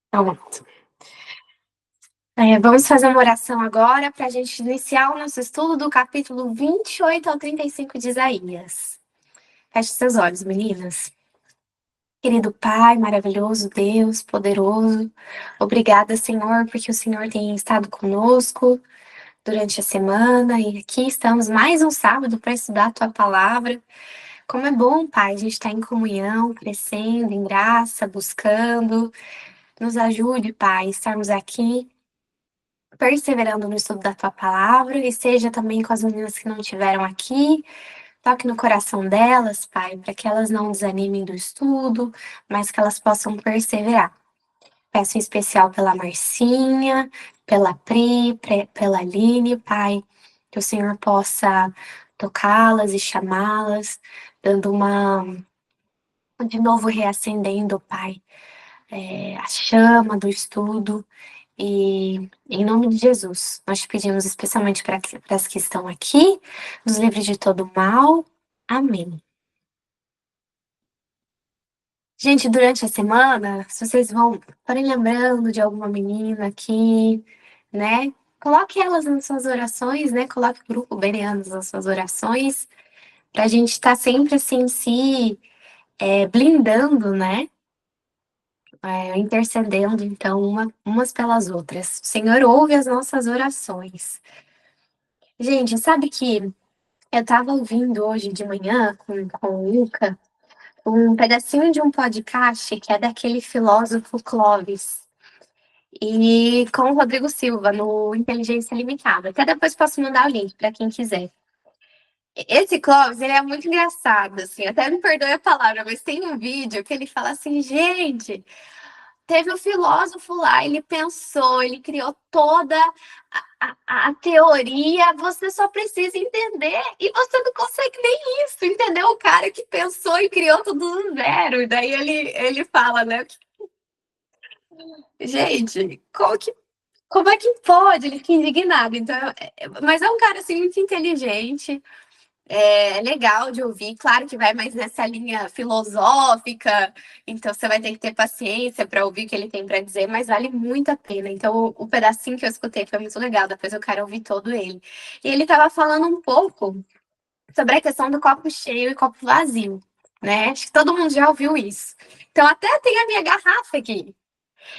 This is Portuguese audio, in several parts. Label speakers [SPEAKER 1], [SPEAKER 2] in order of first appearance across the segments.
[SPEAKER 1] Então, vamos fazer uma oração agora para a gente iniciar o nosso estudo do capítulo 28 ao 35 de Isaías. Feche seus olhos, meninas. Querido Pai, maravilhoso Deus, poderoso, obrigada, Senhor, porque o Senhor tem estado conosco durante a semana e aqui estamos mais um sábado para estudar a Tua Palavra. Como é bom, Pai, a gente estar em comunhão, crescendo em graça, buscando. Nos ajude, Pai, estarmos aqui perseverando no estudo da Tua Palavra e seja também com as meninas que não estiveram aqui. Toque no coração delas, Pai, para que elas não desanimem do estudo, mas que elas possam perseverar. Peço em especial pela Marcinha, pela Pri, pela Aline, Pai, que o Senhor possa tocá-las e chamá-las, dando de novo reacendendo, Pai, a chama do estudo. E em nome de Jesus, nós te pedimos especialmente para as que estão aqui, nos livre de todo mal. Amém. Gente, durante a semana, se vocês forem lembrando de alguma menina aqui, né? Coloque elas nas suas orações, né? Coloque o grupo Bereanos nas suas orações, para a gente estar sempre assim, blindando, né? Intercedendo, então, umas pelas outras. O Senhor ouve as nossas orações. Gente, sabe que eu estava ouvindo hoje de manhã com o Luca um pedacinho de um podcast que é daquele filósofo Clóvis e com o Rodrigo Silva no Inteligência Limitada. Até depois posso mandar o link para quem quiser. Esse Clóvis, ele é muito engraçado, assim, até me perdoe a palavra, mas tem um vídeo que ele fala assim, gente, teve um filósofo lá, ele pensou, ele criou toda a teoria, você só precisa entender, e você não consegue nem isso, entendeu? O cara que pensou e criou tudo do zero, e daí ele fala, né? Gente, como é que pode? Ele fica indignado. Então, mas é um cara assim muito inteligente, é legal de ouvir, claro que vai mais nessa linha filosófica, então você vai ter que ter paciência para ouvir o que ele tem para dizer, mas vale muito a pena. Então, o pedacinho que eu escutei foi muito legal, depois eu quero ouvir todo ele. E ele estava falando um pouco sobre a questão do copo cheio e copo vazio, né? Acho que todo mundo já ouviu isso. Então, até tem a minha garrafa aqui.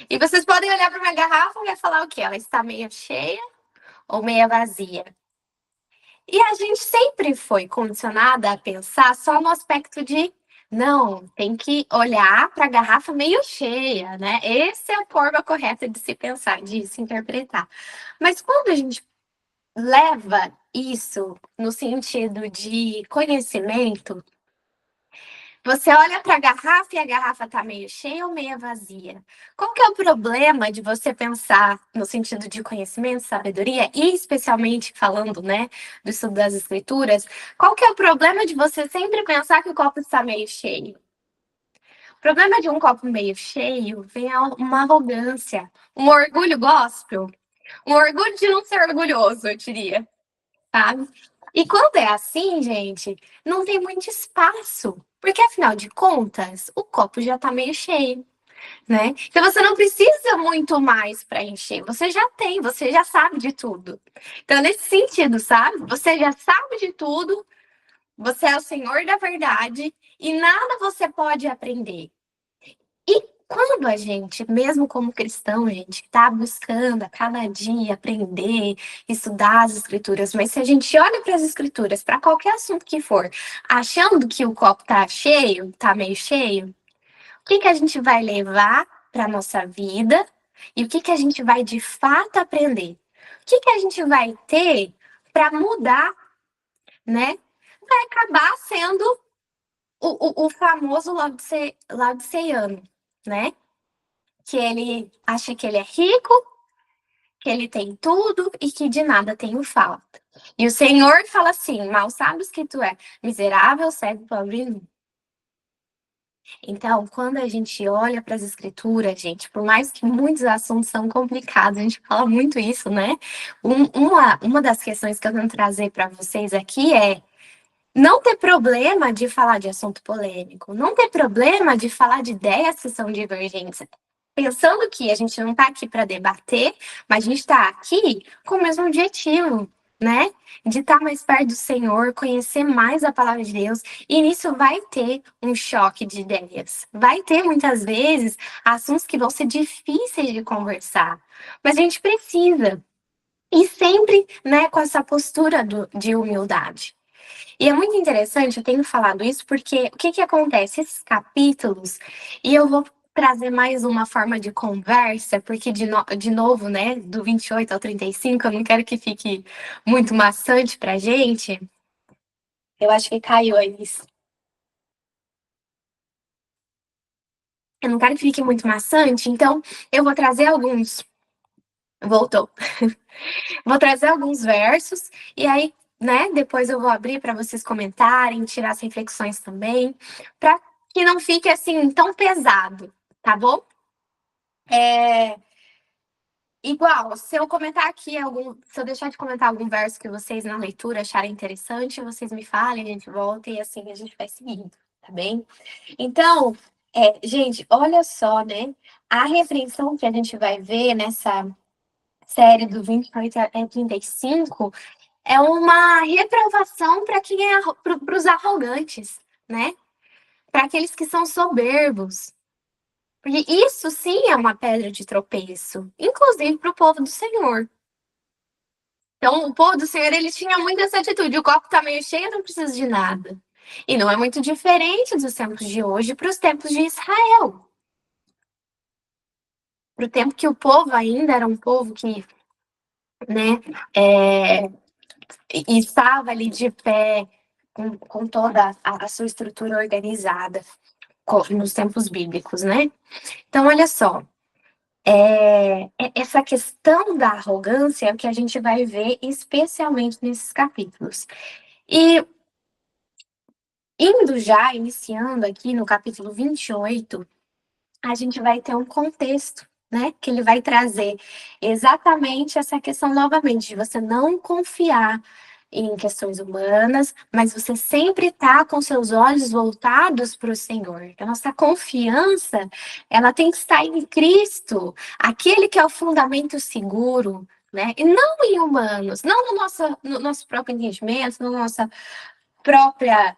[SPEAKER 1] E vocês podem olhar para minha garrafa e vai falar o quê? Ela está meio cheia ou meia vazia? E a gente sempre foi condicionada a pensar só no aspecto de não, tem que olhar para a garrafa meio cheia, né? Essa é a forma correta de se pensar, de se interpretar. Mas quando a gente leva isso no sentido de conhecimento, você olha para a garrafa e a garrafa está meio cheia ou meio vazia. Qual que é o problema de você pensar no sentido de conhecimento, sabedoria, e especialmente falando, né, do estudo das escrituras, qual que é o problema de você sempre pensar que o copo está meio cheio? O problema de um copo meio cheio vem uma arrogância, um orgulho gospel, um orgulho de não ser orgulhoso, eu diria, sabe? E quando é assim, gente, não tem muito espaço. Porque, afinal de contas, o copo já tá meio cheio, né? Então, você não precisa muito mais para encher. Você já tem, você já sabe de tudo. Então, nesse sentido, sabe? Você já sabe de tudo, você é o Senhor da verdade e nada você pode aprender. E quando a gente, mesmo como cristão, gente, está buscando a cada dia aprender, estudar as escrituras, mas se a gente olha para as escrituras, para qualquer assunto que for, achando que o copo tá cheio, tá meio cheio, o que a gente vai levar para nossa vida e o que a gente vai de fato aprender? O que a gente vai ter para mudar, né? Vai acabar sendo o famoso laodiceiano, né? Que ele acha que ele é rico, que ele tem tudo e que de nada tem falta. E o Senhor fala assim, mal sabes que tu é miserável, cego, pobre e nu. Então, quando a gente olha para as escrituras, gente, por mais que muitos assuntos são complicados, a gente fala muito isso, né? Uma das questões que eu quero trazer para vocês aqui é Não ter problema de falar de assunto polêmico, não ter problema de falar de ideias que são divergentes. Pensando que a gente não está aqui para debater, mas a gente está aqui com o mesmo objetivo, né? De estar mais perto do Senhor, conhecer mais a palavra de Deus, e nisso vai ter um choque de ideias. Vai ter, muitas vezes, assuntos que vão ser difíceis de conversar, mas a gente precisa. E sempre, né, com essa postura de humildade. E é muito interessante, eu tenho falado isso, porque o que que acontece? Esses capítulos, e eu vou trazer mais uma forma de conversa, porque de novo, né, do 28 ao 35, eu não quero que fique muito maçante pra gente. Eu acho que caiu aí isso. Eu não quero que fique muito maçante, então eu vou trazer alguns. Voltou. Vou trazer alguns versos e aí, né, depois eu vou abrir para vocês comentarem, tirar as reflexões também, para que não fique assim tão pesado, tá bom? É, igual, se eu comentar aqui se eu deixar de comentar algum verso que vocês na leitura acharem interessante, vocês me falem, a gente volta e assim a gente vai seguindo, tá bem? Então, gente, olha só, né? A repreensão que a gente vai ver nessa série do 28 a 35 é uma reprovação para quem para os arrogantes, né? Para aqueles que são soberbos. Porque isso sim é uma pedra de tropeço, inclusive para o povo do Senhor. Então, o povo do Senhor, ele tinha muito essa atitude. O copo está meio cheio, eu não preciso de nada. E não é muito diferente dos tempos de hoje para os tempos de Israel. Para o tempo que o povo ainda era um povo que, né, estava ali de pé, com toda a sua estrutura organizada nos tempos bíblicos, né? Então, olha só, essa questão da arrogância é o que a gente vai ver especialmente nesses capítulos. E indo já, iniciando aqui no capítulo 28, a gente vai ter um contexto, né? Que ele vai trazer exatamente essa questão novamente, de você não confiar em questões humanas, mas você sempre está com seus olhos voltados para o Senhor. A nossa confiança, ela tem que estar em Cristo, aquele que é o fundamento seguro, né? E não em humanos, não no nosso próprio entendimento, na nossa própria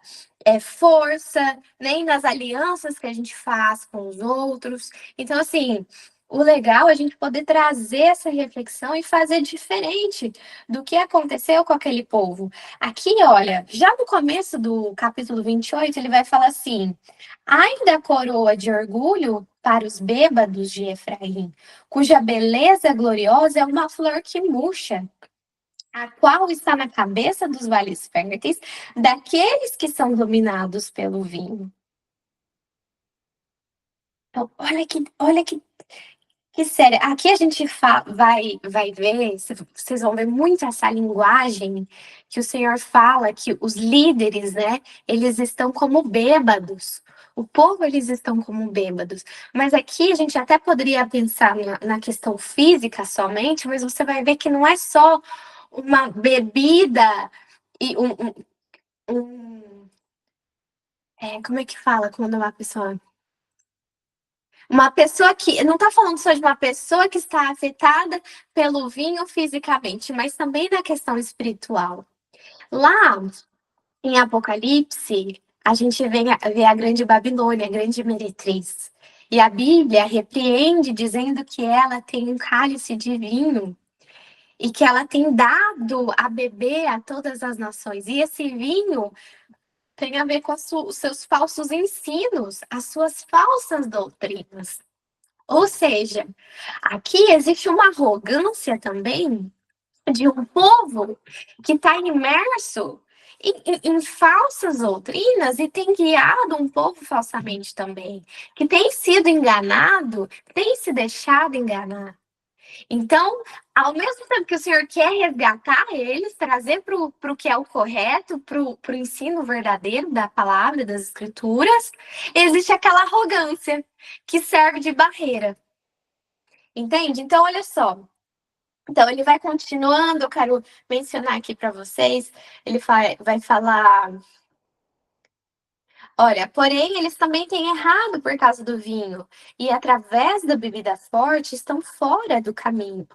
[SPEAKER 1] força, nem nas alianças que a gente faz com os outros. Então, assim, o legal é a gente poder trazer essa reflexão e fazer diferente do que aconteceu com aquele povo. Aqui, olha, já no começo do capítulo 28, ele vai falar assim: ainda a coroa de orgulho para os bêbados de Efraim, cuja beleza gloriosa é uma flor que murcha, a qual está na cabeça dos vales férteis, daqueles que são dominados pelo vinho. Então, que sério. Aqui a gente vai ver, vocês vão ver muito essa linguagem que o Senhor fala, que os líderes, né, eles estão como bêbados. O povo, eles estão como bêbados. Mas aqui a gente até poderia pensar na questão física somente, mas você vai ver que não é só uma bebida e como é que fala quando uma pessoa. Uma pessoa que. Não está falando só de uma pessoa que está afetada pelo vinho fisicamente, mas também na questão espiritual. Lá em Apocalipse, a gente vê a grande Babilônia, a grande meretriz. E a Bíblia repreende dizendo que ela tem um cálice de vinho e que ela tem dado a beber a todas as nações. E esse vinho tem a ver com os seus falsos ensinos, as suas falsas doutrinas. Ou seja, aqui existe uma arrogância também de um povo que está imerso em falsas doutrinas e tem guiado um povo falsamente também, que tem sido enganado, tem se deixado enganar. Então, ao mesmo tempo que o Senhor quer resgatar eles, trazer para o que é o correto, para o ensino verdadeiro da palavra, das escrituras, existe aquela arrogância que serve de barreira. Entende? Então, olha só. Então, ele vai continuando, eu quero mencionar aqui para vocês. Ele vai falar. Olha, porém, eles também têm errado por causa do vinho, e através da bebida forte estão fora do caminho.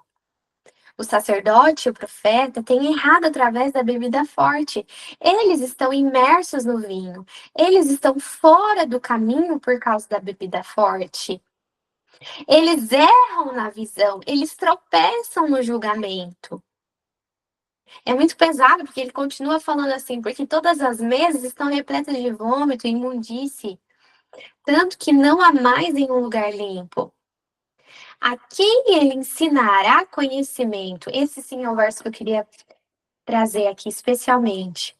[SPEAKER 1] O sacerdote, o profeta, têm errado através da bebida forte. Eles estão imersos no vinho. Eles estão fora do caminho por causa da bebida forte. Eles erram na visão, eles tropeçam no julgamento. É muito pesado, porque ele continua falando assim, porque todas as mesas estão repletas de vômito e imundície, tanto que não há mais em um lugar limpo. A quem ele ensinará conhecimento? Esse sim é o verso que eu queria trazer aqui especialmente.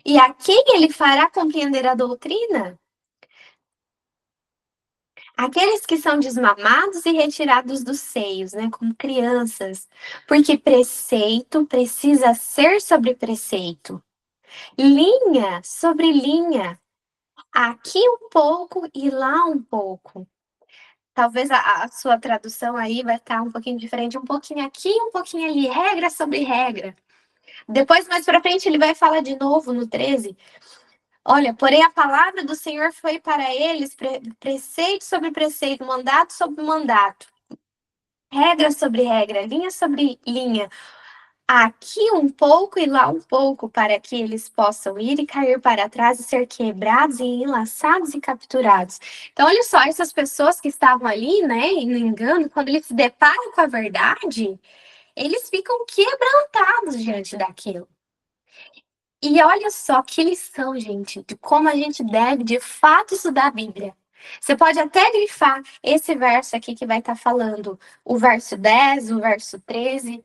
[SPEAKER 1] E a quem ele fará compreender a doutrina? Aqueles que são desmamados e retirados dos seios, né, como crianças, porque preceito precisa ser sobre preceito, linha sobre linha, aqui um pouco e lá um pouco. Talvez a sua tradução aí vai estar um pouquinho diferente, um pouquinho aqui, um pouquinho ali, regra sobre regra. Depois, mais para frente, ele vai falar de novo no 13. Olha, porém a palavra do Senhor foi para eles preceito sobre preceito, mandato sobre mandato, regra sobre regra, linha sobre linha, aqui um pouco e lá um pouco, para que eles possam ir e cair para trás e ser quebrados e enlaçados e capturados. Então, olha só, essas pessoas que estavam ali, né, no engano, quando eles se deparam com a verdade, eles ficam quebrantados diante daquilo. E olha só que lição, gente, de como a gente deve, de fato, estudar a Bíblia. Você pode até grifar esse verso aqui que vai estar falando, o verso 10, o verso 13.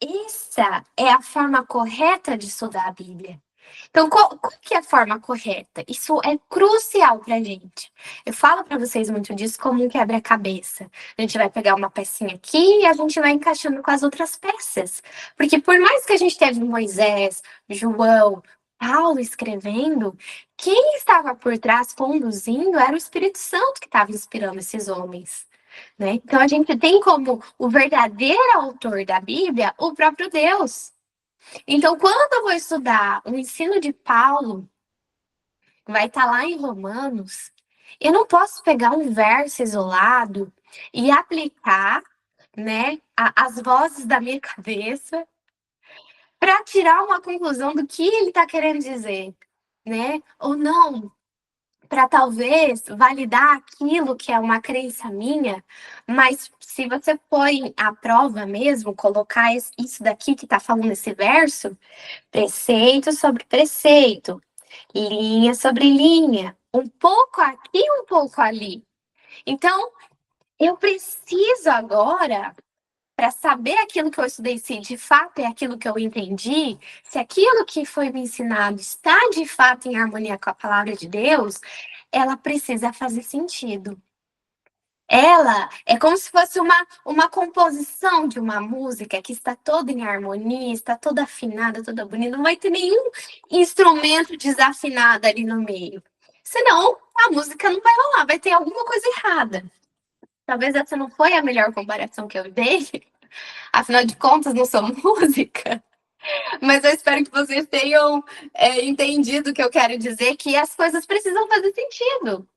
[SPEAKER 1] Essa é a forma correta de estudar a Bíblia. Então, qual que é a forma correta? Isso é crucial para a gente. Eu falo para vocês muito disso como um quebra-cabeça. A gente vai pegar uma pecinha aqui e a gente vai encaixando com as outras peças. Porque por mais que a gente teve Moisés, João, Paulo escrevendo, quem estava por trás conduzindo era o Espírito Santo que estava inspirando esses homens. Né? Então, a gente tem como o verdadeiro autor da Bíblia o próprio Deus. Então, quando eu vou estudar o ensino de Paulo, vai estar lá em Romanos, eu não posso pegar um verso isolado e aplicar, né, as vozes da minha cabeça para tirar uma conclusão do que ele está querendo dizer, né? Ou não, para talvez validar aquilo que é uma crença minha, mas se você põe à prova mesmo, colocar isso daqui que está falando esse verso, preceito sobre preceito, linha sobre linha, um pouco aqui, um pouco ali. Então, eu preciso agora, para saber aquilo que eu estudei, se de fato é aquilo que eu entendi, se aquilo que foi me ensinado está de fato em harmonia com a palavra de Deus, ela precisa fazer sentido. Ela é como se fosse uma composição de uma música que está toda em harmonia, está toda afinada, toda bonita. Não vai ter nenhum instrumento desafinado ali no meio. Senão, a música não vai rolar, vai ter alguma coisa errada. Talvez essa não foi a melhor comparação que eu dei. Afinal de contas, não sou música. Mas eu espero que vocês tenham entendido o que eu quero dizer, que as coisas precisam fazer sentido,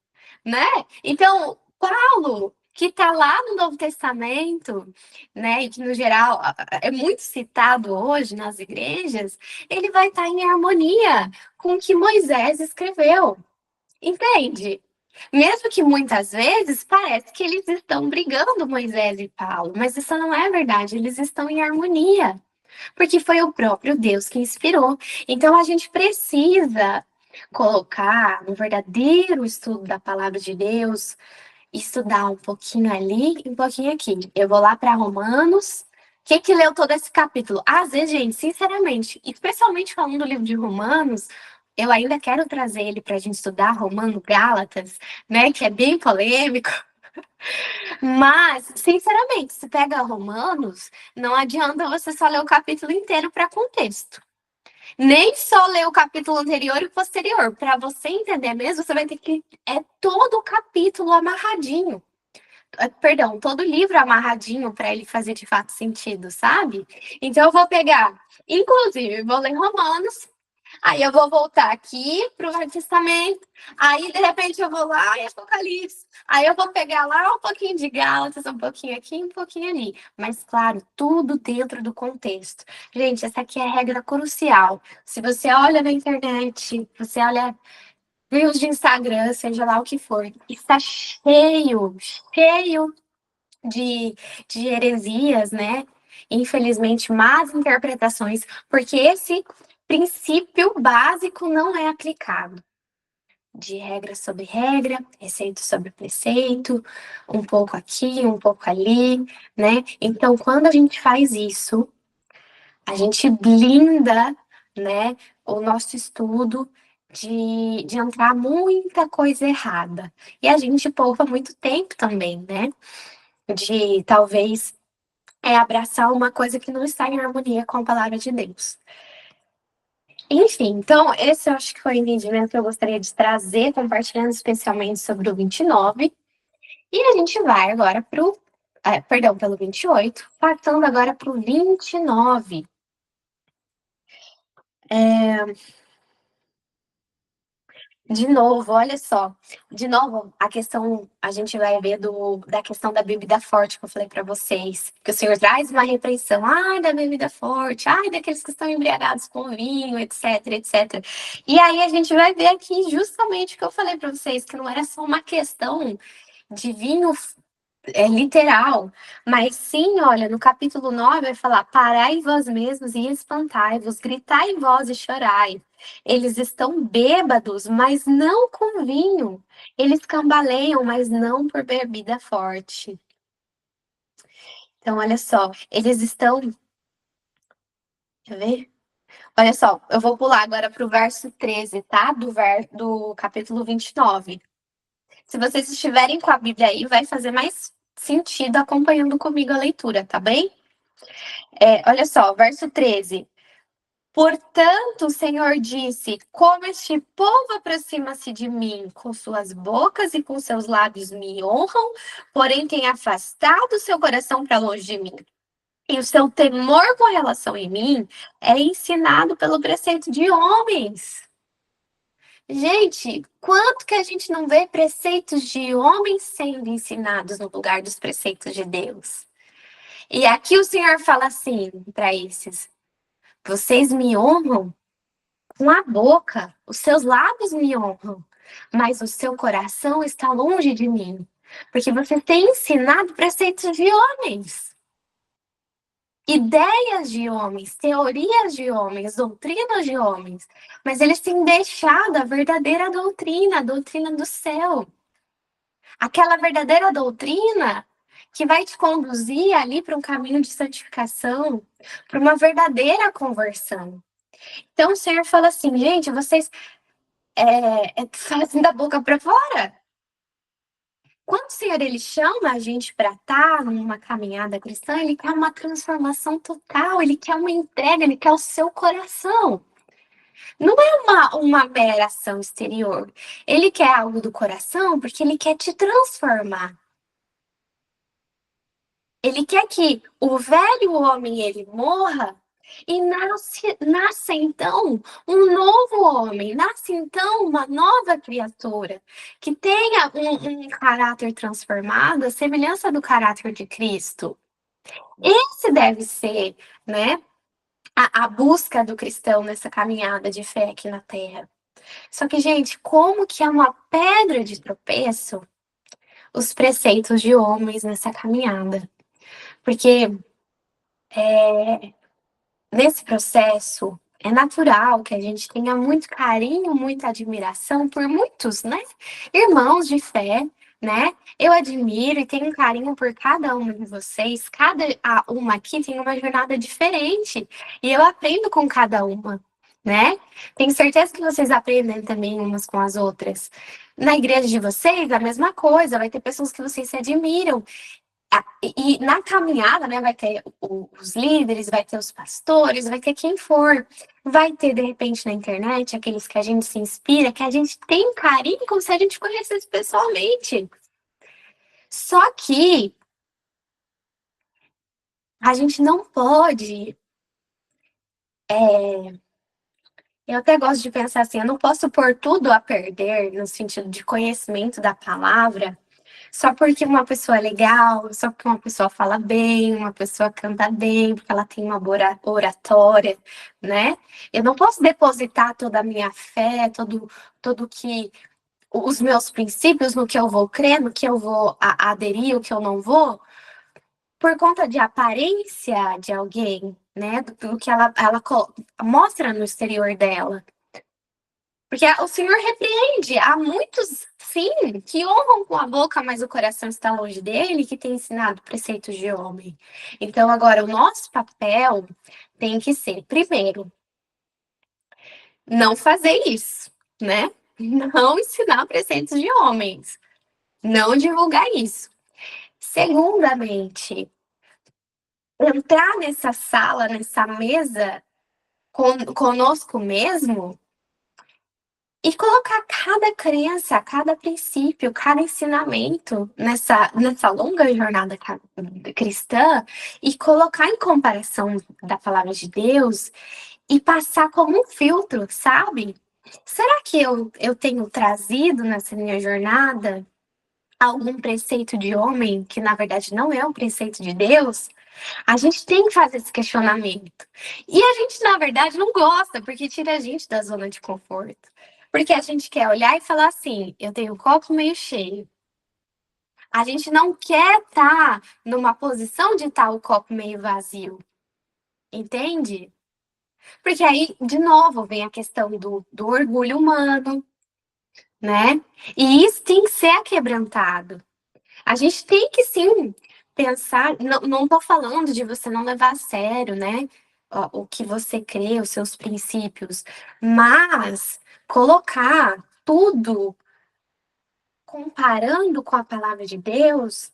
[SPEAKER 1] né? Então, Paulo, que está lá no Novo Testamento, né, e que no geral é muito citado hoje nas igrejas, ele vai estar em harmonia com o que Moisés escreveu. Entende? Mesmo que muitas vezes parece que eles estão brigando, Moisés e Paulo, mas isso não é verdade, eles estão em harmonia, porque foi o próprio Deus que inspirou. Então a gente precisa colocar no verdadeiro estudo da palavra de Deus, estudar um pouquinho ali e um pouquinho aqui. Eu vou lá para Romanos. Que leu todo esse capítulo? Às vezes, gente, sinceramente, especialmente falando do livro de Romanos, eu ainda quero trazer ele para a gente estudar Romano Gálatas, né? Que é bem polêmico. Mas, sinceramente, se pega Romanos, não adianta você só ler o capítulo inteiro para contexto. Nem só ler o capítulo anterior e posterior. Para você entender mesmo, você vai ter que todo o capítulo amarradinho. Perdão, todo livro amarradinho para ele fazer de fato sentido, sabe? Então eu vou pegar, inclusive, vou ler Romanos, Aí eu vou voltar aqui pro Velho Testamento. Aí, de repente, eu vou lá em Apocalipse. Aí eu vou pegar lá um pouquinho de Gálatas, um pouquinho aqui, um pouquinho ali. Mas, claro, tudo dentro do contexto. Gente, essa aqui é a regra crucial. Se você olha na internet, você olha reels de Instagram, seja lá o que for, está cheio, cheio de, de heresias, né? Infelizmente, más interpretações, porque esse princípio básico não é aplicado. De regra sobre regra, preceito sobre preceito, um pouco aqui, um pouco ali, né? Então, quando a gente faz isso, a gente blinda, né, o nosso estudo de entrar muita coisa errada. E a gente poupa muito tempo também, né? De talvez abraçar uma coisa que não está em harmonia com a palavra de Deus. Enfim, então, esse eu acho que foi o entendimento que eu gostaria de trazer, compartilhando especialmente sobre o 29. E a gente vai agora para o. Perdão, pelo 28, passando agora para o 29. De novo, olha só. De novo, a questão, a gente vai ver da questão da bebida forte que eu falei para vocês. Que o Senhor traz uma repreensão. Ai, da bebida forte. Ai, daqueles que estão embriagados com vinho, etc, etc. E aí a gente vai ver aqui justamente o que eu falei para vocês, que não era só uma questão de vinho literal, mas sim, olha, no capítulo 9 vai falar: parai vós mesmos e espantai-vos, gritai em vós e chorai. Eles estão bêbados, mas não com vinho. Eles cambaleiam, mas não por bebida forte. Então, olha só, eles estão. Quer ver? Olha só, eu vou pular agora para o verso 13, tá? Do capítulo 29. Se vocês estiverem com a Bíblia aí, vai fazer mais sentido acompanhando comigo a leitura, tá bem? Olha só, verso 13. Portanto, o Senhor disse: como este povo aproxima-se de mim, com suas bocas e com seus lábios me honram, porém tem afastado o seu coração para longe de mim. E o seu temor com relação a mim é ensinado pelo preceito de homens. Gente, quanto que a gente não vê preceitos de homens sendo ensinados no lugar dos preceitos de Deus? E aqui o Senhor fala assim para esses: vocês me honram com a boca, os seus lábios me honram, mas o seu coração está longe de mim, porque você tem ensinado preceitos de homens, ideias de homens, teorias de homens, doutrinas de homens, mas eles têm deixado a verdadeira doutrina, a doutrina do céu, aquela verdadeira doutrina que vai te conduzir ali para um caminho de santificação, para uma verdadeira conversão. Então o Senhor fala assim, gente, vocês fazem da boca para fora. Quando o Senhor ele chama a gente para estar numa caminhada cristã, ele quer uma transformação total, ele quer uma entrega, ele quer o seu coração. Não é uma mera ação exterior. Ele quer algo do coração porque ele quer te transformar. Ele quer que o velho homem ele morra e nasce então um novo homem, nasce então uma nova criatura que tenha um caráter transformado, a semelhança do caráter de Cristo. Esse deve ser, né, a busca do cristão nessa caminhada de fé aqui na Terra. Só que, gente, como que é uma pedra de tropeço os preceitos de homens nessa caminhada? Porque nesse processo, é natural que a gente tenha muito carinho, muita admiração por muitos, né? Irmãos de fé, né? Eu admiro e tenho um carinho por cada uma de vocês. Cada uma aqui tem uma jornada diferente e eu aprendo com cada uma, né? Tenho certeza que vocês aprendem também umas com as outras. Na igreja de vocês, a mesma coisa, vai ter pessoas que vocês se admiram. E na caminhada, né, vai ter os líderes, vai ter os pastores, vai ter quem for. Vai ter, de repente, na internet, aqueles que a gente se inspira, que a gente tem carinho como se a gente conhecesse pessoalmente. Só que a gente não pode Eu até gosto de pensar assim, eu não posso pôr tudo a perder no sentido de conhecimento da palavra, só porque uma pessoa é legal, só porque uma pessoa fala bem, uma pessoa canta bem, porque ela tem uma boa oratória, né? Eu não posso depositar toda a minha fé, todo que os meus princípios, no que eu vou crer, no que eu vou aderir, o que eu não vou, por conta de aparência de alguém, né? Do que ela mostra no exterior dela. Porque o Senhor repreende. Há muitos, sim, que honram com a boca, mas o coração está longe dele, que tem ensinado preceitos de homem. Então, agora, o nosso papel tem que ser, primeiro, não fazer isso, né? Não ensinar preceitos de homens. Não divulgar isso. Segundamente, entrar nessa sala, nessa mesa conosco mesmo e colocar cada crença, cada princípio, cada ensinamento nessa longa jornada cristã e colocar em comparação da palavra de Deus e passar como um filtro, sabe? Será que eu tenho trazido nessa minha jornada algum preceito de homem que na verdade não é um preceito de Deus? A gente tem que fazer esse questionamento. E a gente, na verdade, não gosta, porque tira a gente da zona de conforto. Porque a gente quer olhar e falar assim: eu tenho o copo meio cheio. A gente não quer estar numa posição de estar o copo meio vazio. Entende? Porque aí, de novo, vem a questão do orgulho humano, né? E isso tem que ser aquebrantado. A gente tem que sim pensar, não tô falando de você não levar a sério, né? O que você crê, os seus princípios, mas colocar tudo comparando com a palavra de Deus,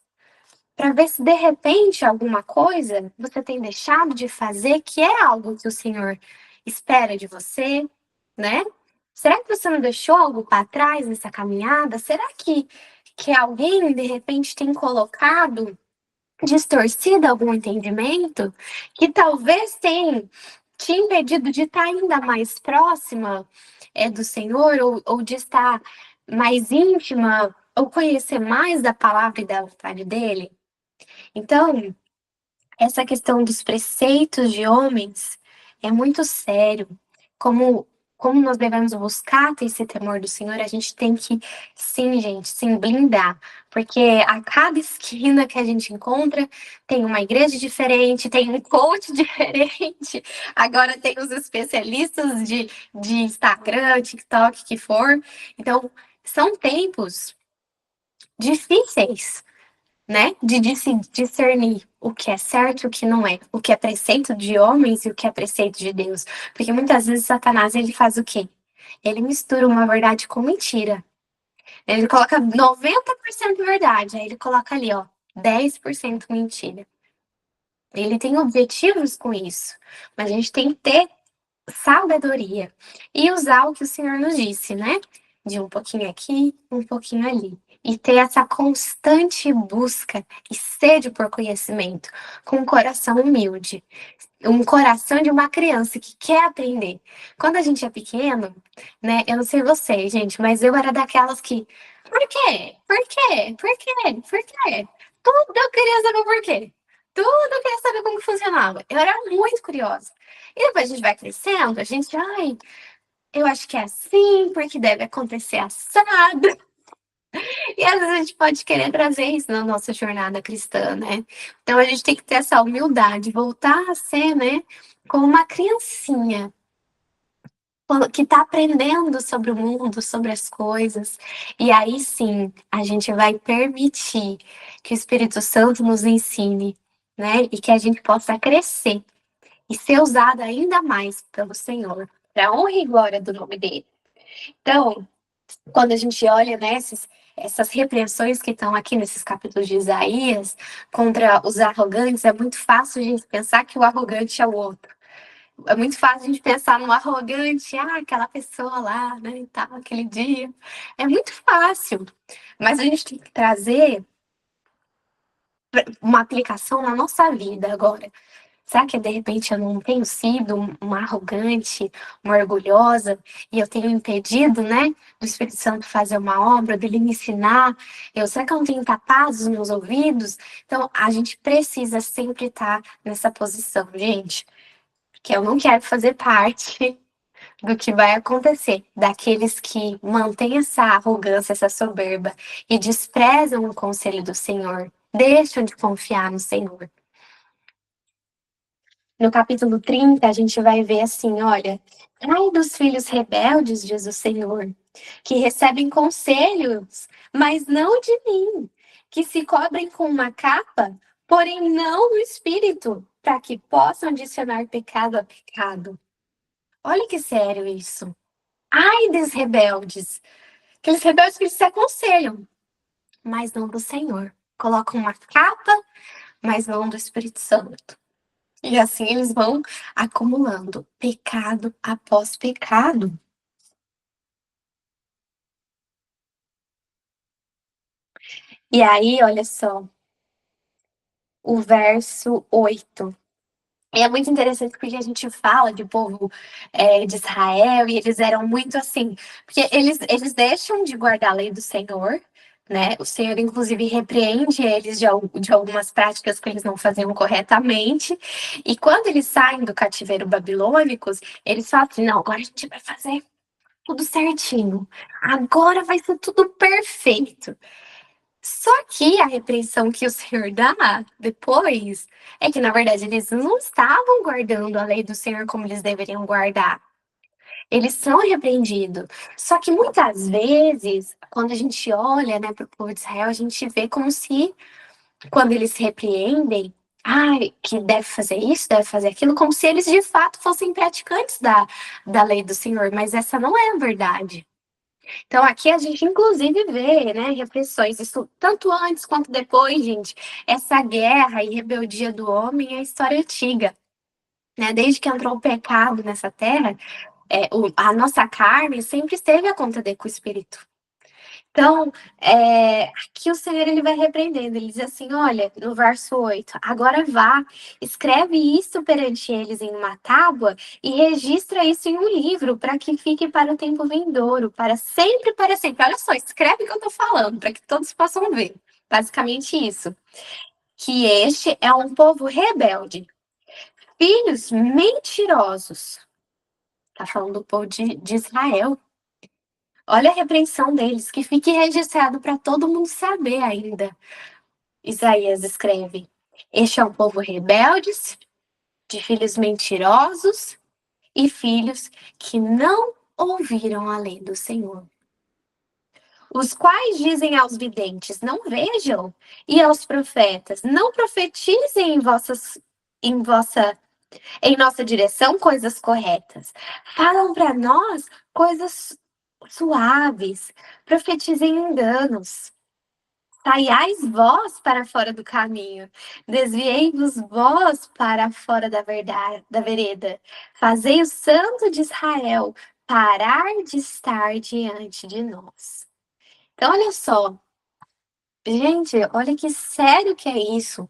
[SPEAKER 1] para ver se de repente alguma coisa você tem deixado de fazer que é algo que o Senhor espera de você, né? Será que você não deixou algo para trás nessa caminhada? Será que alguém de repente tem colocado distorcido algum entendimento que talvez tenha te impedido de estar ainda mais próxima do Senhor ou de estar mais íntima ou conhecer mais da palavra e da vontade dele? Então, essa questão dos preceitos de homens é muito sério. Como nós devemos buscar ter esse temor do Senhor, a gente tem que, sim, gente, sim, blindar. Porque a cada esquina que a gente encontra, tem uma igreja diferente, tem um coach diferente, agora tem os especialistas de Instagram, TikTok, que for. Então, são tempos difíceis, né? De discernir o que é certo e o que não é, o que é preceito de homens e o que é preceito de Deus. Porque muitas vezes Satanás, ele faz o quê? Ele mistura uma verdade com mentira. Ele coloca 90% verdade, aí ele coloca ali, ó, 10% mentira. Ele tem objetivos com isso, mas a gente tem que ter sabedoria e usar o que o Senhor nos disse, né? De um pouquinho aqui, um pouquinho ali. E ter essa constante busca e sede por conhecimento, com um coração humilde, um coração de uma criança que quer aprender. Quando a gente é pequeno, né? Eu não sei vocês, gente, mas eu era daquelas que. Por quê? Por quê? Por quê? Por quê? Tudo eu queria saber por quê. Tudo eu queria saber como que funcionava. Eu era muito curiosa. E depois a gente vai crescendo, a gente, ai, eu acho que é assim, porque deve acontecer assado. E às vezes a gente pode querer trazer isso na nossa jornada cristã, né? Então a gente tem que ter essa humildade, voltar a ser, né, como uma criancinha que está aprendendo sobre o mundo, sobre as coisas. E aí sim, a gente vai permitir que o Espírito Santo nos ensine, né? E que a gente possa crescer e ser usado ainda mais pelo Senhor, para a honra e glória do nome dele. Então, quando a gente olha, né, essas repreensões que estão aqui nesses capítulos de Isaías contra os arrogantes, é muito fácil a gente pensar que o arrogante é o outro. É muito fácil a gente pensar no arrogante, aquela pessoa lá, né, e tal, aquele dia. É muito fácil. Mas a gente tem que trazer uma aplicação na nossa vida agora. Será que de repente eu não tenho sido uma arrogante, uma orgulhosa, e eu tenho impedido, né, do Espírito Santo fazer uma obra, dele me ensinar? Será que eu não tenho tapado os meus ouvidos? Então, a gente precisa sempre estar nessa posição, gente, que eu não quero fazer parte do que vai acontecer, daqueles que mantêm essa arrogância, essa soberba e desprezam o conselho do Senhor, deixam de confiar no Senhor. No capítulo 30, a gente vai ver assim, olha, ai dos filhos rebeldes, diz o Senhor, que recebem conselhos, mas não de mim, que se cobrem com uma capa, porém não no espírito, para que possam adicionar pecado a pecado. Olha que sério isso. Ai dos rebeldes, aqueles rebeldes que se aconselham, mas não do Senhor. Colocam uma capa, mas não do Espírito Santo. E assim eles vão acumulando pecado após pecado. E aí, olha só, o verso 8. É muito interessante porque a gente fala de povo de Israel e eles eram muito assim, porque eles deixam de guardar a lei do Senhor, né? O Senhor, inclusive, repreende eles de algumas práticas que eles não faziam corretamente. E quando eles saem do cativeiro babilônicos, eles falam assim: não, agora a gente vai fazer tudo certinho, agora vai ser tudo perfeito. Só que a repreensão que o Senhor dá depois é que, na verdade, eles não estavam guardando a lei do Senhor como eles deveriam guardar. Eles são repreendidos. Só que muitas vezes, quando a gente olha, né, para o povo de Israel, a gente vê como se, quando eles se repreendem, ai, que deve fazer isso, deve fazer aquilo, como se eles de fato fossem praticantes da lei do Senhor. Mas essa não é a verdade. Então, aqui a gente, inclusive, vê, né, repressões, isso tanto antes quanto depois, gente. Essa guerra e rebeldia do homem é história antiga, né? Desde que entrou o pecado nessa terra, a nossa carne sempre esteve a contender com o espírito. Então, aqui o Senhor ele vai repreendendo, ele diz assim, olha, no verso 8, agora vá, escreve isso perante eles em uma tábua e registra isso em um livro, para que fique para o tempo vindouro, para sempre, para sempre. Olha só, escreve o que eu estou falando, para que todos possam ver. Basicamente isso, que este é um povo rebelde, filhos mentirosos. Tá falando do povo de Israel. Olha a repreensão deles, que fique registrado para todo mundo saber ainda. Isaías escreve: este é um povo rebeldes, de filhos mentirosos e filhos que não ouviram a lei do Senhor. Os quais dizem aos videntes: não vejam, e aos profetas: não profetizem em vossa em nossa direção coisas corretas. Falam para nós coisas suaves, profetizem enganos. Saiais vós para fora do caminho, desviei-vos vós para fora da verdade, da vereda. Fazei o santo de Israel parar de estar diante de nós. Então, olha só, gente, olha que sério que é isso.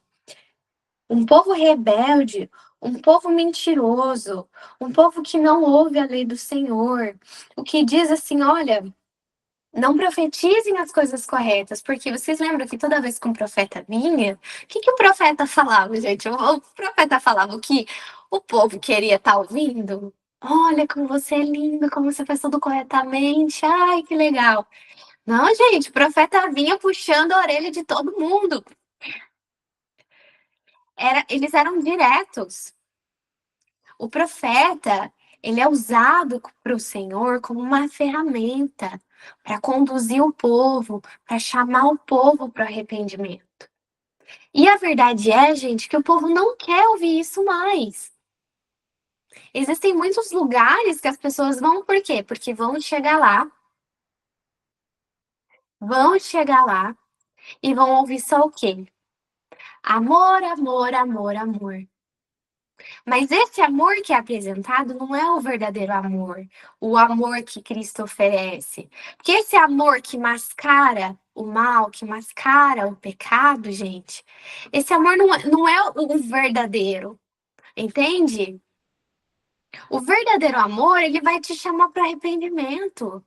[SPEAKER 1] Um povo rebelde, um povo mentiroso, um povo que não ouve a lei do Senhor, o que diz assim, olha, não profetizem as coisas corretas, porque vocês lembram que toda vez que um profeta vinha, o profeta falava, gente? O profeta falava o que o povo queria estar ouvindo. Olha como você é lindo, como você faz tudo corretamente. Ai, que legal. Não, gente, o profeta vinha puxando a orelha de todo mundo. Eles eram diretos. O profeta, ele é usado para o Senhor como uma ferramenta para conduzir o povo, para chamar o povo para o arrependimento. E a verdade é, gente, que o povo não quer ouvir isso mais. Existem muitos lugares que as pessoas vão por quê? Porque vão chegar lá e vão ouvir só o quê? Amor, amor, amor, amor. Mas esse amor que é apresentado não é o verdadeiro amor, o amor que Cristo oferece. Porque esse amor que mascara o mal, que mascara o pecado, gente, esse amor não é o verdadeiro. entende? O verdadeiro amor, ele vai te chamar para arrependimento.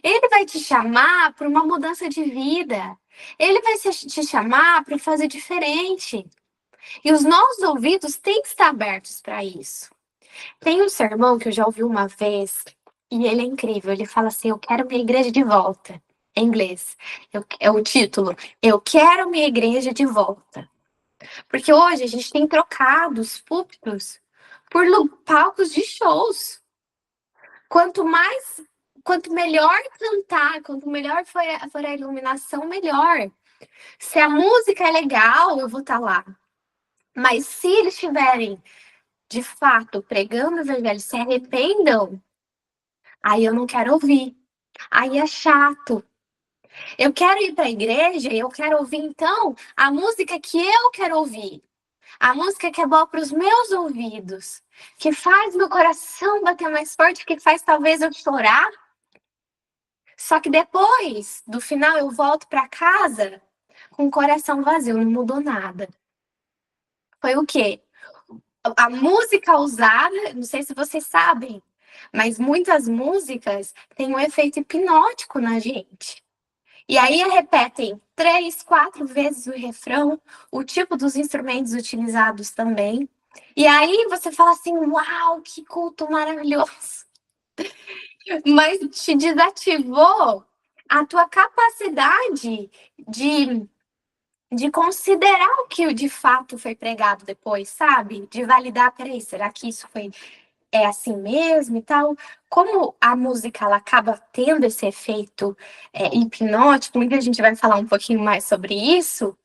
[SPEAKER 1] Ele vai te chamar para uma mudança de vida. Ele vai te chamar para fazer diferente. E os nossos ouvidos têm que estar abertos para isso. Tem um sermão que eu já ouvi uma vez e ele é incrível. Ele fala assim: Eu quero minha igreja de volta. Em inglês. É o título. Eu quero minha igreja de volta. Porque hoje a gente tem trocado os púlpitos por palcos de shows. Quanto mais, quanto melhor cantar, quanto melhor for a iluminação, melhor. Se a música é legal, eu vou estar lá. Mas se eles estiverem, de fato, pregando o evangelho, se arrependam, aí eu não quero ouvir. Aí é chato. Eu quero ir para a igreja e eu quero ouvir, então, a música que eu quero ouvir. A música que é boa para os meus ouvidos. Que faz meu coração bater mais forte, que faz talvez eu chorar. Só que depois, do final, eu volto para casa com o coração vazio, não mudou nada. Foi o quê? A música usada, não sei se vocês sabem, mas muitas músicas têm um efeito hipnótico na gente. E aí repetem 3, 4 vezes o refrão, o tipo dos instrumentos utilizados também. E aí você fala assim, uau, que culto maravilhoso. Mas te desativou a tua capacidade de considerar o que de fato foi pregado depois, sabe? De validar, peraí, será que isso é assim mesmo e tal? Como a música ela acaba tendo esse efeito hipnótico, e a gente vai falar um pouquinho mais sobre isso,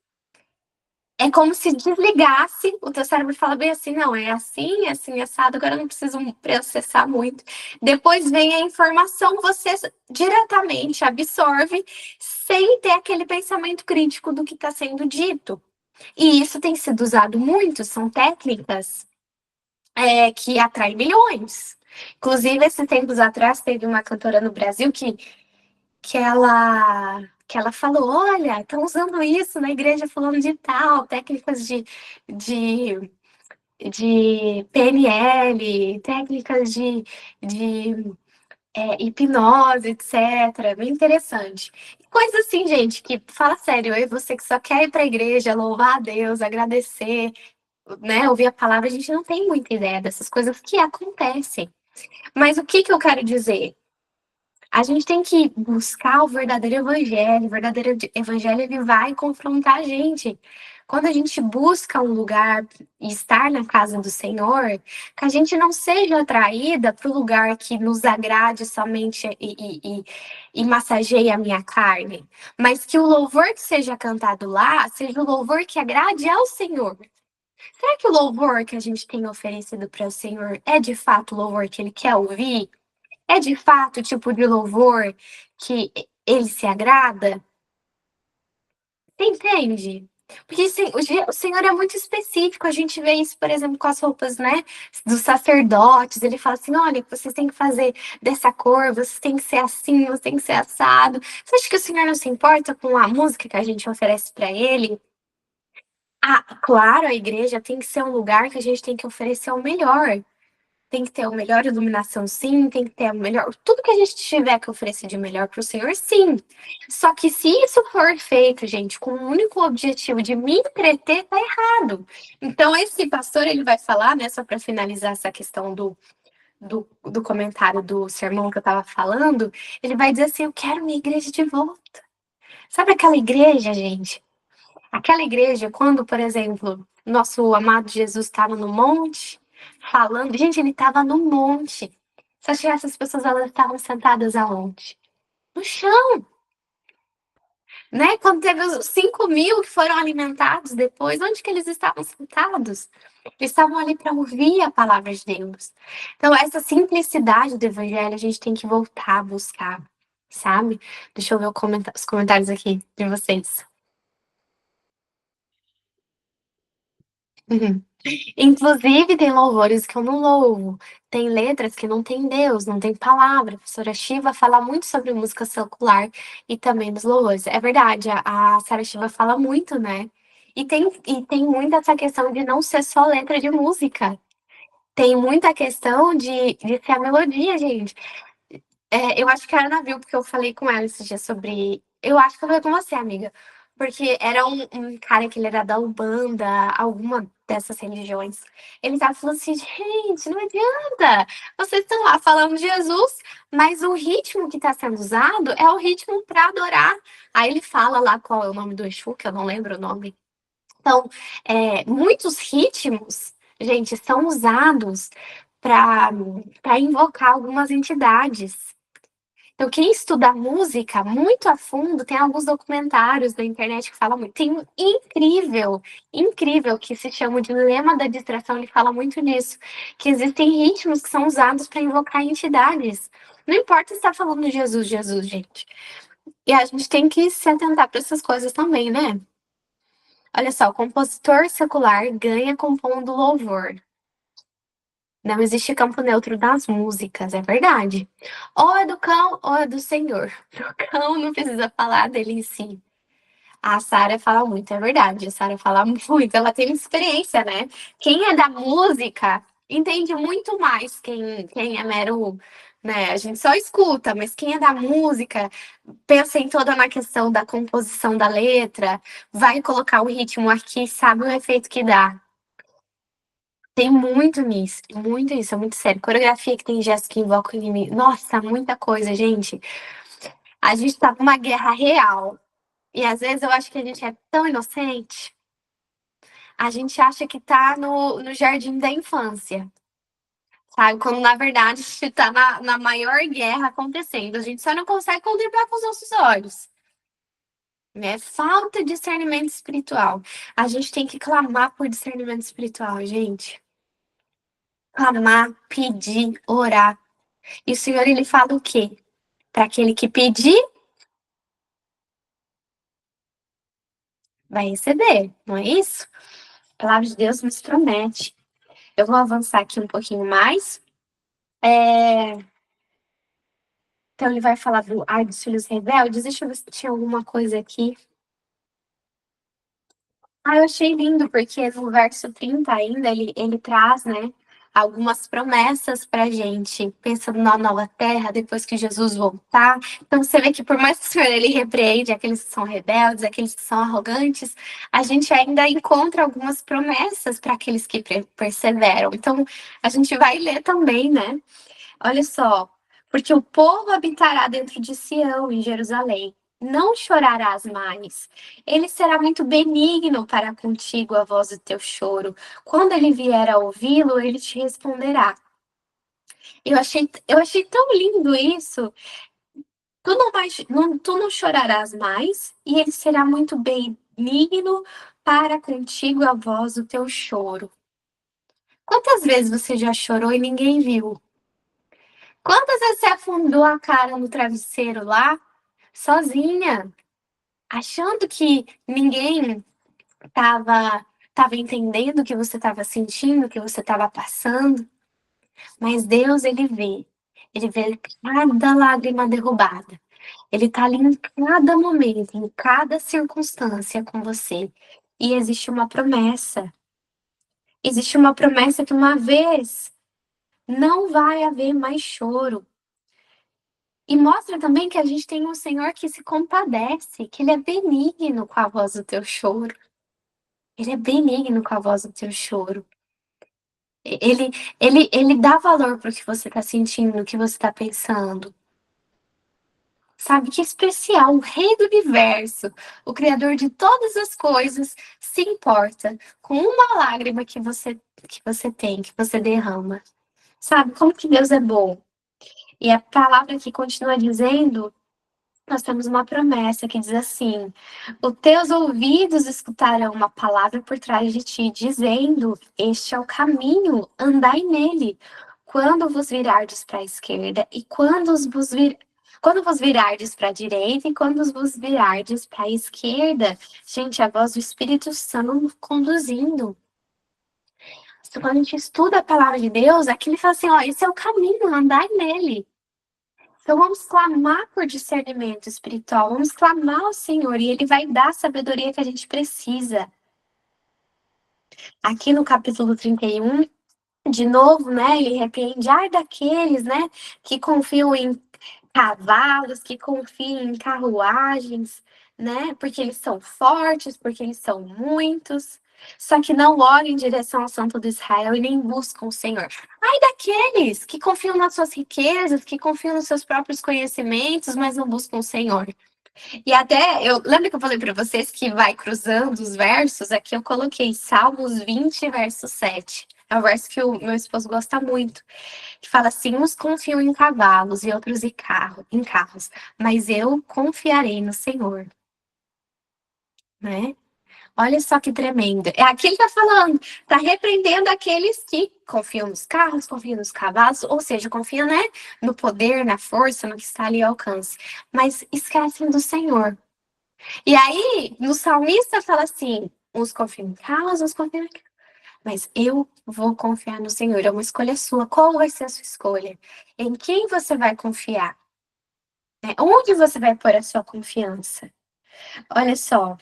[SPEAKER 1] é como se desligasse, o teu cérebro fala bem assim, não, é assim, assado, agora eu não preciso processar muito. Depois vem a informação, você diretamente absorve, sem ter aquele pensamento crítico do que está sendo dito. E isso tem sido usado muito, são técnicas que atraem milhões. Inclusive, esses tempos atrás, teve uma cantora no Brasil que ela falou, olha, estão usando isso na igreja fulano de tal, técnicas de PNL, técnicas de hipnose, etc. Bem interessante. Coisa assim, gente, que fala sério, eu e você que só quer ir para a igreja, louvar a Deus, agradecer, né, ouvir a palavra, a gente não tem muita ideia dessas coisas que acontecem. Mas o que eu quero dizer? A gente tem que buscar o verdadeiro evangelho. O verdadeiro evangelho, ele vai confrontar a gente. Quando a gente busca um lugar e estar na casa do Senhor, que a gente não seja atraída para o lugar que nos agrade somente e massageie a minha carne, mas que o louvor que seja cantado lá seja o louvor que agrade ao Senhor. Será que o louvor que a gente tem oferecido para o Senhor é de fato o louvor que ele quer ouvir? É de fato o tipo de louvor que ele se agrada? Você entende? Porque o Senhor é muito específico. A gente vê isso, por exemplo, com as roupas, né, dos sacerdotes. Ele fala assim: olha, vocês têm que fazer dessa cor, vocês têm que ser assim, vocês têm que ser assado. Você acha que o Senhor não se importa com a música que a gente oferece para ele? Ah, claro, a igreja tem que ser um lugar que a gente tem que oferecer o melhor. Tem que ter a melhor iluminação, sim, tem que ter a melhor. Tudo que a gente tiver que oferecer de melhor para o Senhor, sim. Só que se isso for feito, gente, com o único objetivo de me entreter, tá errado. Então, esse pastor, ele vai falar, né, só para finalizar essa questão do comentário do sermão que eu estava falando, ele vai dizer assim: Eu quero minha igreja de volta. Sabe aquela igreja, gente? Aquela igreja, quando, por exemplo, nosso amado Jesus estava no monte, falando, gente, ele estava no monte. Você acha que essas pessoas elas estavam sentadas aonde? No chão, né? Quando teve os 5.000 que foram alimentados depois, onde que eles estavam sentados? Eles estavam ali para ouvir a palavra de Deus. Então, essa simplicidade do evangelho a gente tem que voltar a buscar, sabe? Deixa eu ver os comentários aqui de vocês. Uhum. Inclusive, tem louvores que eu não louvo. Tem letras que não tem Deus, não tem palavra. A professora Shiva fala muito sobre música secular e também dos louvores. É verdade, a Sarah Shiva fala muito, né? E tem muito essa questão de não ser só letra de música. tem muita questão de ser a melodia, gente. Eu acho que a Ana viu, porque eu falei com ela esses dias sobre. Eu acho que eu falei com você, amiga. Porque era um cara que ele era da Umbanda, alguma dessas religiões. Ele tava falando assim, gente, não adianta. Vocês estão lá falando de Jesus, mas o ritmo que está sendo usado é o ritmo para adorar. Aí ele fala lá qual é o nome do Exu, que eu não lembro o nome. Então, muitos ritmos, gente, são usados para invocar algumas entidades. Então, quem estuda música muito a fundo, tem alguns documentários da internet que falam muito. Tem um incrível, incrível, que se chama o Dilema da Distração, ele fala muito nisso, que existem ritmos que são usados para invocar entidades. Não importa se está falando de Jesus, Jesus, gente. E a gente tem que se atentar para essas coisas também, né? Olha só, o compositor secular ganha compondo louvor. Não existe campo neutro das músicas, é verdade. Ou é do cão ou é do senhor. O cão não precisa falar dele em si. A Sara fala muito, é verdade. A Sara fala muito, ela tem experiência, né? Quem é da música entende muito mais quem é mero. Né? A gente só escuta, mas quem é da música pensa em toda na questão da composição da letra, vai colocar o ritmo aqui, sabe o efeito que dá. Tem muito nisso, muito isso, é muito sério. Coreografia que tem gestos que invocam o inimigo. Nossa, muita coisa, gente. A gente tá numa guerra real. E às vezes eu acho que a gente é tão inocente. A gente acha que tá no jardim da infância, sabe? Quando na verdade a gente tá na maior guerra acontecendo. A gente só não consegue contemplar com os nossos olhos. Né? Falta discernimento espiritual. A gente tem que clamar por discernimento espiritual, gente. Clamar, pedir, orar. E o Senhor, ele fala o quê? Para aquele que pedir, vai receber, não é isso? A palavra de Deus nos promete. Eu vou avançar aqui um pouquinho mais. Então, ele vai falar dos filhos rebeldes. Deixa eu ver se tinha alguma coisa aqui. Eu achei lindo, porque no verso 30 ainda, ele traz, né, algumas promessas pra gente, pensando na nova terra, depois que Jesus voltar. Então, você vê que por mais que o Senhor, ele repreende aqueles que são rebeldes, aqueles que são arrogantes, a gente ainda encontra algumas promessas para aqueles que perseveram. Então, a gente vai ler também, né? Olha só, porque o povo habitará dentro de Sião, em Jerusalém. Não chorarás mais. Ele será muito benigno para contigo a voz do teu choro. Quando ele vier a ouvi-lo, ele te responderá. Eu achei tão lindo isso. Tu não chorarás mais, e ele será muito benigno para contigo a voz do teu choro. Quantas vezes você já chorou e ninguém viu? Quantas vezes você afundou a cara no travesseiro lá, sozinha, achando que ninguém estava entendendo o que você estava sentindo, o que você estava passando? Mas Deus, ele vê. Ele vê cada lágrima derrubada. Ele está ali em cada momento, em cada circunstância com você. E existe uma promessa. Existe uma promessa que uma vez não vai haver mais choro. E mostra também que a gente tem um Senhor que se compadece, que Ele é benigno com a voz do teu choro. Ele é benigno com a voz do teu choro. Ele, ele dá valor para o que você está sentindo, o que você está pensando. Sabe que especial, o Rei do Universo, o Criador de todas as coisas, se importa com uma lágrima que você tem, que você derrama. Sabe como que Deus é bom? E a palavra que continua dizendo, nós temos uma promessa que diz assim: os teus ouvidos escutarão uma palavra por trás de ti, dizendo: este é o caminho, andai nele. Quando vos virardes para a esquerda e quando vos virardes para a direita e quando vos virardes para a esquerda. Gente, a voz do Espírito Santo conduzindo. Quando a gente estuda a palavra de Deus, aqui ele fala assim: ó, esse é o caminho, andai nele. Então vamos clamar por discernimento espiritual, vamos clamar ao Senhor e Ele vai dar a sabedoria que a gente precisa. Aqui no capítulo 31, de novo, né, ele repreende, ai daqueles, né, que confiam em cavalos, que confiam em carruagens, né, porque eles são fortes, porque eles são muitos, só que não olham em direção ao Santo de Israel e nem buscam o Senhor. Ai daqueles que confiam nas suas riquezas, que confiam nos seus próprios conhecimentos, mas não buscam o Senhor. E até, eu lembro que eu falei para vocês que vai cruzando os versos, aqui eu coloquei Salmos 20, verso 7. É um verso que o meu esposo gosta muito, que fala assim, uns confiam em cavalos e outros em carros, mas eu confiarei no Senhor, né? Olha só que tremendo. É aqui ele tá falando, tá repreendendo aqueles que confiam nos carros, confiam nos cavalos, ou seja, confiam, né, no poder, na força, no que está ali ao alcance, mas esquecem do Senhor. E aí, no salmista fala assim: uns confiam em carros, uns confiam em... Mas eu vou confiar no Senhor. É uma escolha sua. Qual vai ser a sua escolha? Em quem você vai confiar? Né? Onde você vai pôr a sua confiança? Olha só.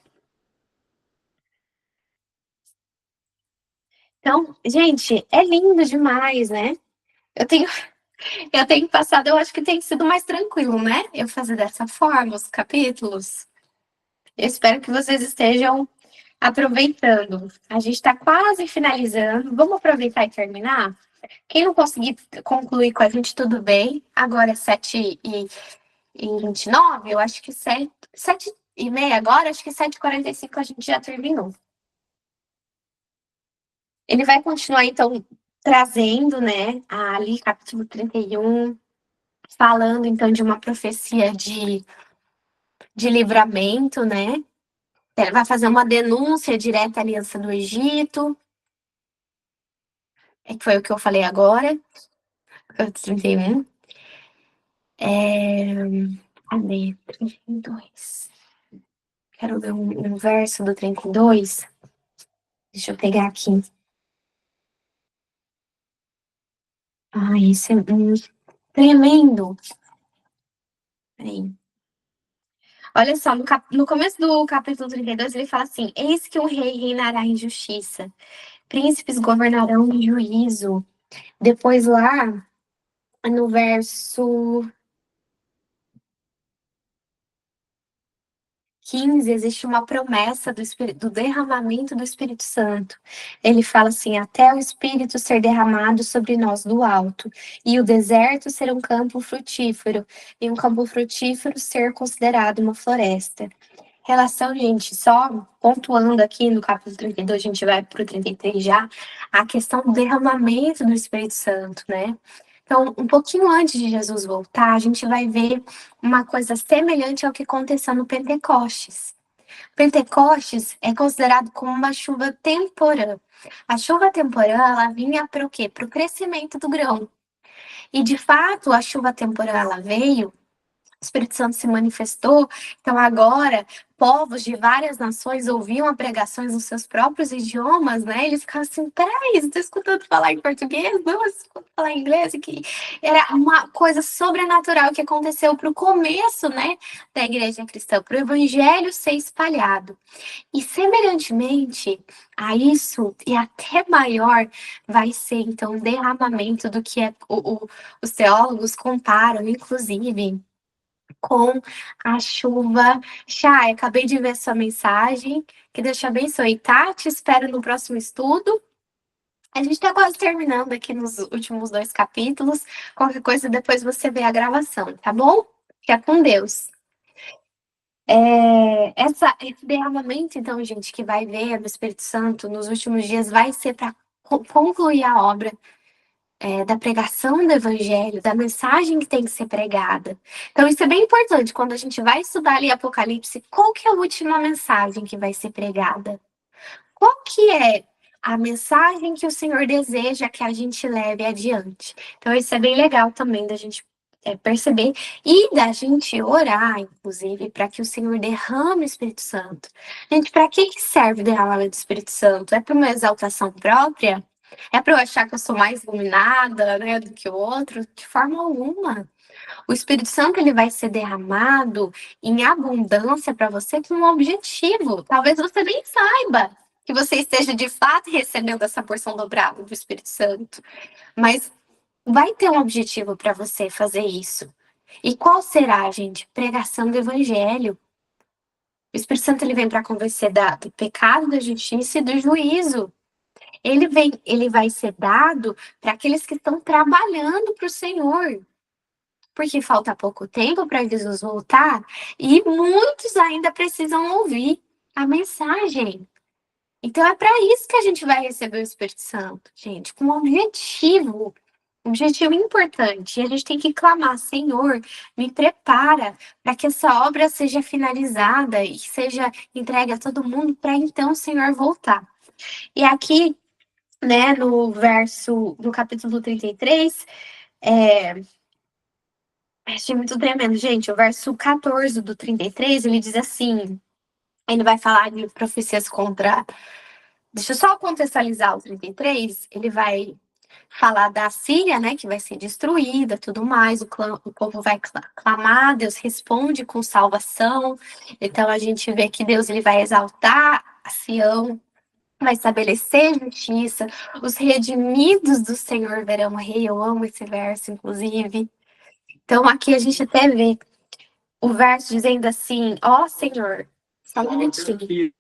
[SPEAKER 1] Então, gente, é lindo demais, né? Eu tenho, eu tenho passado, eu acho que tem sido mais tranquilo, né? Eu fazer dessa forma os capítulos. Eu espero que vocês estejam aproveitando. A gente está quase finalizando. Vamos aproveitar e terminar? Quem não conseguir concluir com a gente, tudo bem. Agora é 7h29, eu acho que 7h30 agora, acho que 7h45 a gente já terminou. Ele vai continuar, então, trazendo, né, ali, capítulo 31, falando, então, de uma profecia de livramento, né? Ele vai fazer uma denúncia direta à aliança do Egito, que foi o que eu falei agora, capítulo 31. Cadê? 32. Quero ver um verso do 32. Deixa eu pegar aqui. Ai, isso é tremendo. Peraí. Olha só, no começo do capítulo 32, ele fala assim: Eis que o rei reinará em justiça, príncipes governarão em juízo. Depois, lá no verso 15, existe uma promessa do derramamento do Espírito Santo. Ele fala assim: até o Espírito ser derramado sobre nós do alto, e o deserto ser um campo frutífero, e um campo frutífero ser considerado uma floresta. Relação, gente, só pontuando aqui no capítulo 32, a gente vai para o 33 já, a questão do derramamento do Espírito Santo, né? Então, um pouquinho antes de Jesus voltar, a gente vai ver uma coisa semelhante ao que aconteceu no Pentecostes. Pentecostes é considerado como uma chuva temporã. A chuva temporã, ela vinha para o quê? Para o crescimento do grão. E, de fato, a chuva temporã, ela veio, o Espírito Santo se manifestou, então agora povos de várias nações ouviam as pregações nos seus próprios idiomas, né? Eles ficavam assim, peraí, estou escutando falar em português? Não, eu escuto falar em inglês. Que era uma coisa sobrenatural que aconteceu para o começo, né, da igreja cristã, para o evangelho ser espalhado. E semelhantemente a isso, e até maior, vai ser então o derramamento do que os teólogos comparam, inclusive, com a chuva. Chay, acabei de ver sua mensagem. Que Deus te abençoe, tá? Te espero no próximo estudo. A gente tá quase terminando aqui nos últimos 2 capítulos. Qualquer coisa, depois você vê a gravação, tá bom? Fica com Deus. Esse derramamento, então, gente, que vai ver do Espírito Santo nos últimos dias, vai ser para concluir a obra da pregação do evangelho, da mensagem que tem que ser pregada. Então, isso é bem importante. Quando a gente vai estudar ali Apocalipse, qual que é a última mensagem que vai ser pregada? Qual que é a mensagem que o Senhor deseja que a gente leve adiante? Então, isso é bem legal também da gente perceber e da gente orar, inclusive, para que o Senhor derrame o Espírito Santo. Gente, para que serve o derramamento do Espírito Santo? É para uma exaltação própria? É para eu achar que eu sou mais iluminada, né, do que o outro? De forma alguma. O Espírito Santo, ele vai ser derramado em abundância para você com um objetivo. Talvez você nem saiba. que você esteja de fato recebendo essa porção dobrada do Espírito Santo. Mas vai ter um objetivo para você fazer isso. E qual será, gente? Pregação do Evangelho. O Espírito Santo ele vem para convencer do pecado, da justiça e do juízo. Ele vai ser dado para aqueles que estão trabalhando para o Senhor. Porque falta pouco tempo para Jesus voltar e muitos ainda precisam ouvir a mensagem. Então é para isso que a gente vai receber o Espírito Santo, gente, com um objetivo importante. E a gente tem que clamar, Senhor, me prepara para que essa obra seja finalizada e seja entregue a todo mundo para então o Senhor voltar. E aqui, né, no capítulo 33, achei muito tremendo, gente. O verso 14 do 33, ele diz assim, ele vai falar de profecias contra... Deixa eu só contextualizar o 33, ele vai falar da Síria, né, que vai ser destruída, tudo mais, o povo vai clamar, Deus responde com salvação. Então a gente vê que Deus ele vai exaltar a Sião, vai estabelecer justiça, os redimidos do Senhor verão o rei. Eu amo esse verso, inclusive. Então aqui a gente até vê o verso dizendo assim, ó Senhor, só um minutinho.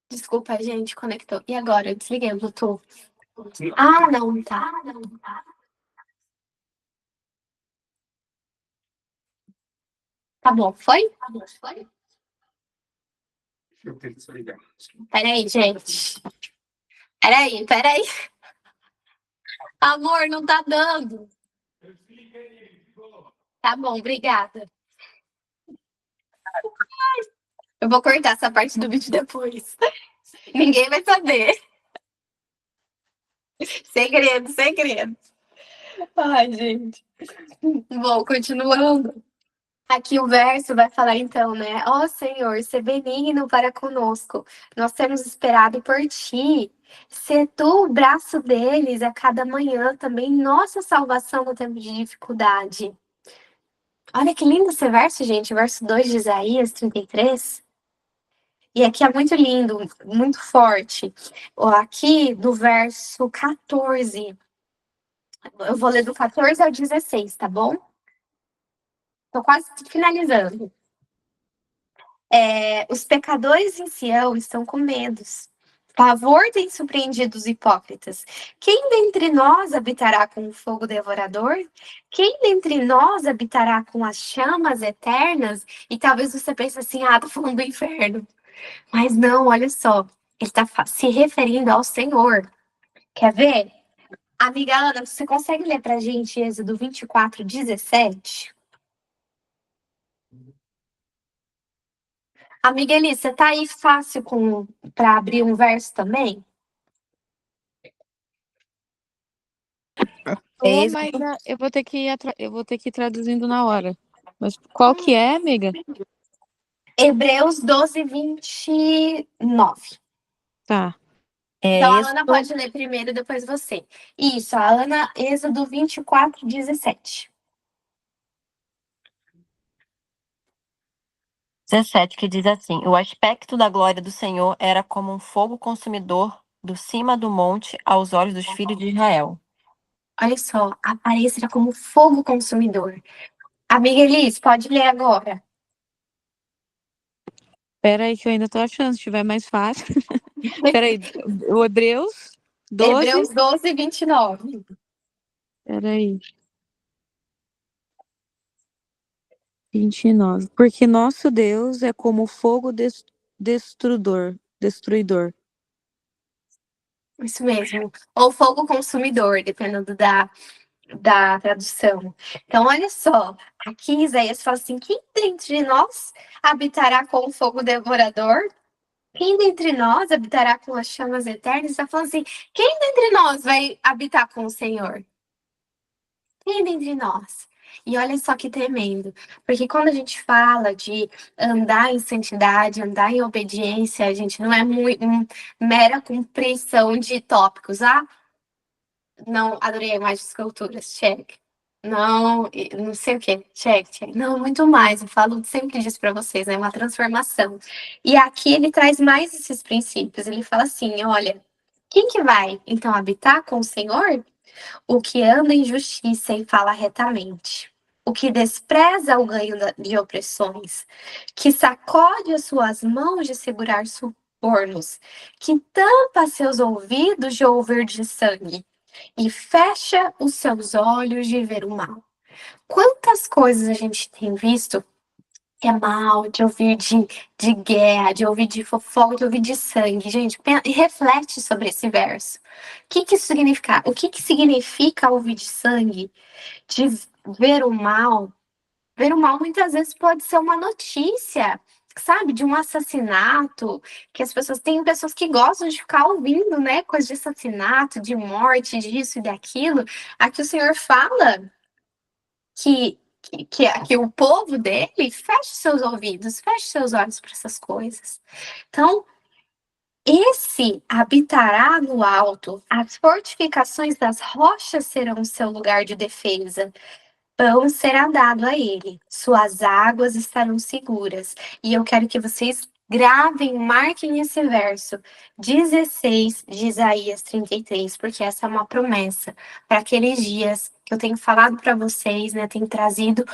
[SPEAKER 1] Desculpa, gente, conectou. E agora? Eu desliguei o Bluetooth. Ah, não, tá. Tá bom, foi? Peraí, gente. Peraí. Amor, não tá dando. Tá bom, obrigada. Eu vou cortar essa parte do vídeo depois. Ninguém vai saber. Segredo. Ai, gente. Bom, continuando. Aqui o verso vai falar então, né? Ó Senhor, ser benigno para conosco. Nós temos esperado por ti. Ser tu o braço deles a cada manhã também, nossa salvação no tempo de dificuldade. Olha que lindo esse verso, gente. O verso 2 de Isaías 33. E aqui é muito lindo, muito forte. Aqui do verso 14. Eu vou ler do 14 ao 16, tá bom? Tô quase finalizando. Os pecadores em Sião estão com medos. Pavor tem surpreendido os hipócritas. Quem dentre nós habitará com o fogo devorador? Quem dentre nós habitará com as chamas eternas? E talvez você pense assim, tô falando do inferno. Mas não, olha só. Ele está se referindo ao Senhor. Quer ver? Amiga Ana, você consegue ler pra gente Êxodo 24, 17? Amiga Eli, você tá aí fácil para abrir um verso também?
[SPEAKER 2] Mas eu vou ter que ir traduzindo na hora. Mas qual que é, amiga?
[SPEAKER 1] Hebreus 12, 29.
[SPEAKER 2] Tá.
[SPEAKER 1] Então a Ana pode ler primeiro, depois você. Isso, a Ana, Êxodo 24, 17.
[SPEAKER 3] 17, que diz assim: o aspecto da glória do Senhor era como um fogo consumidor do cima do monte aos olhos dos filhos de Israel.
[SPEAKER 1] Olha só, a aparência era como fogo consumidor. Amiga Elis, pode ler agora.
[SPEAKER 2] Pera aí que eu ainda tô achando, se tiver mais fácil. Pera aí, o Hebreus 12...
[SPEAKER 1] Hebreus 12, 29.
[SPEAKER 2] Pera aí. 29. Porque nosso Deus é como fogo destruidor.
[SPEAKER 1] Isso mesmo. Ou fogo consumidor, dependendo da tradução. Então, olha só. Aqui Isaías fala assim, quem dentre nós habitará com o fogo devorador? Quem dentre nós habitará com as chamas eternas? Está falando assim, quem dentre nós vai habitar com o Senhor? Quem dentre nós? E olha só que tremendo, porque quando a gente fala de andar em santidade, andar em obediência, a gente não é muito mera cumprição de tópicos, Não adorei mais esculturas, check. Não, não sei o que, check, check. Não, muito mais. Eu falo sempre disso para vocês, né? Uma transformação. E aqui ele traz mais esses princípios. Ele fala assim: olha, quem que vai então habitar com o Senhor? O que anda em justiça e fala retamente, o que despreza o ganho de opressões, que sacode as suas mãos de segurar subornos, que tampa seus ouvidos de ouvir de sangue e fecha os seus olhos de ver o mal. Quantas coisas a gente tem visto que é mal, de ouvir de guerra, de ouvir de fofoca, de ouvir de sangue. Gente, reflete sobre esse verso. Que isso significa? O que significa ouvir de sangue? De ver o mal? Ver o mal muitas vezes pode ser uma notícia, sabe? De um assassinato, que as pessoas... Tem pessoas que gostam de ficar ouvindo, né? Coisas de assassinato, de morte, disso e daquilo. Aqui o Senhor fala que o povo dele feche seus ouvidos, feche seus olhos para essas coisas. Então, esse habitará no alto, as fortificações das rochas serão seu lugar de defesa. Pão será dado a ele, suas águas estarão seguras. E eu quero que vocês gravem, marquem esse verso 16 de Isaías 33, porque essa é uma promessa para aqueles dias que eu tenho falado para vocês, né? Tenho trazido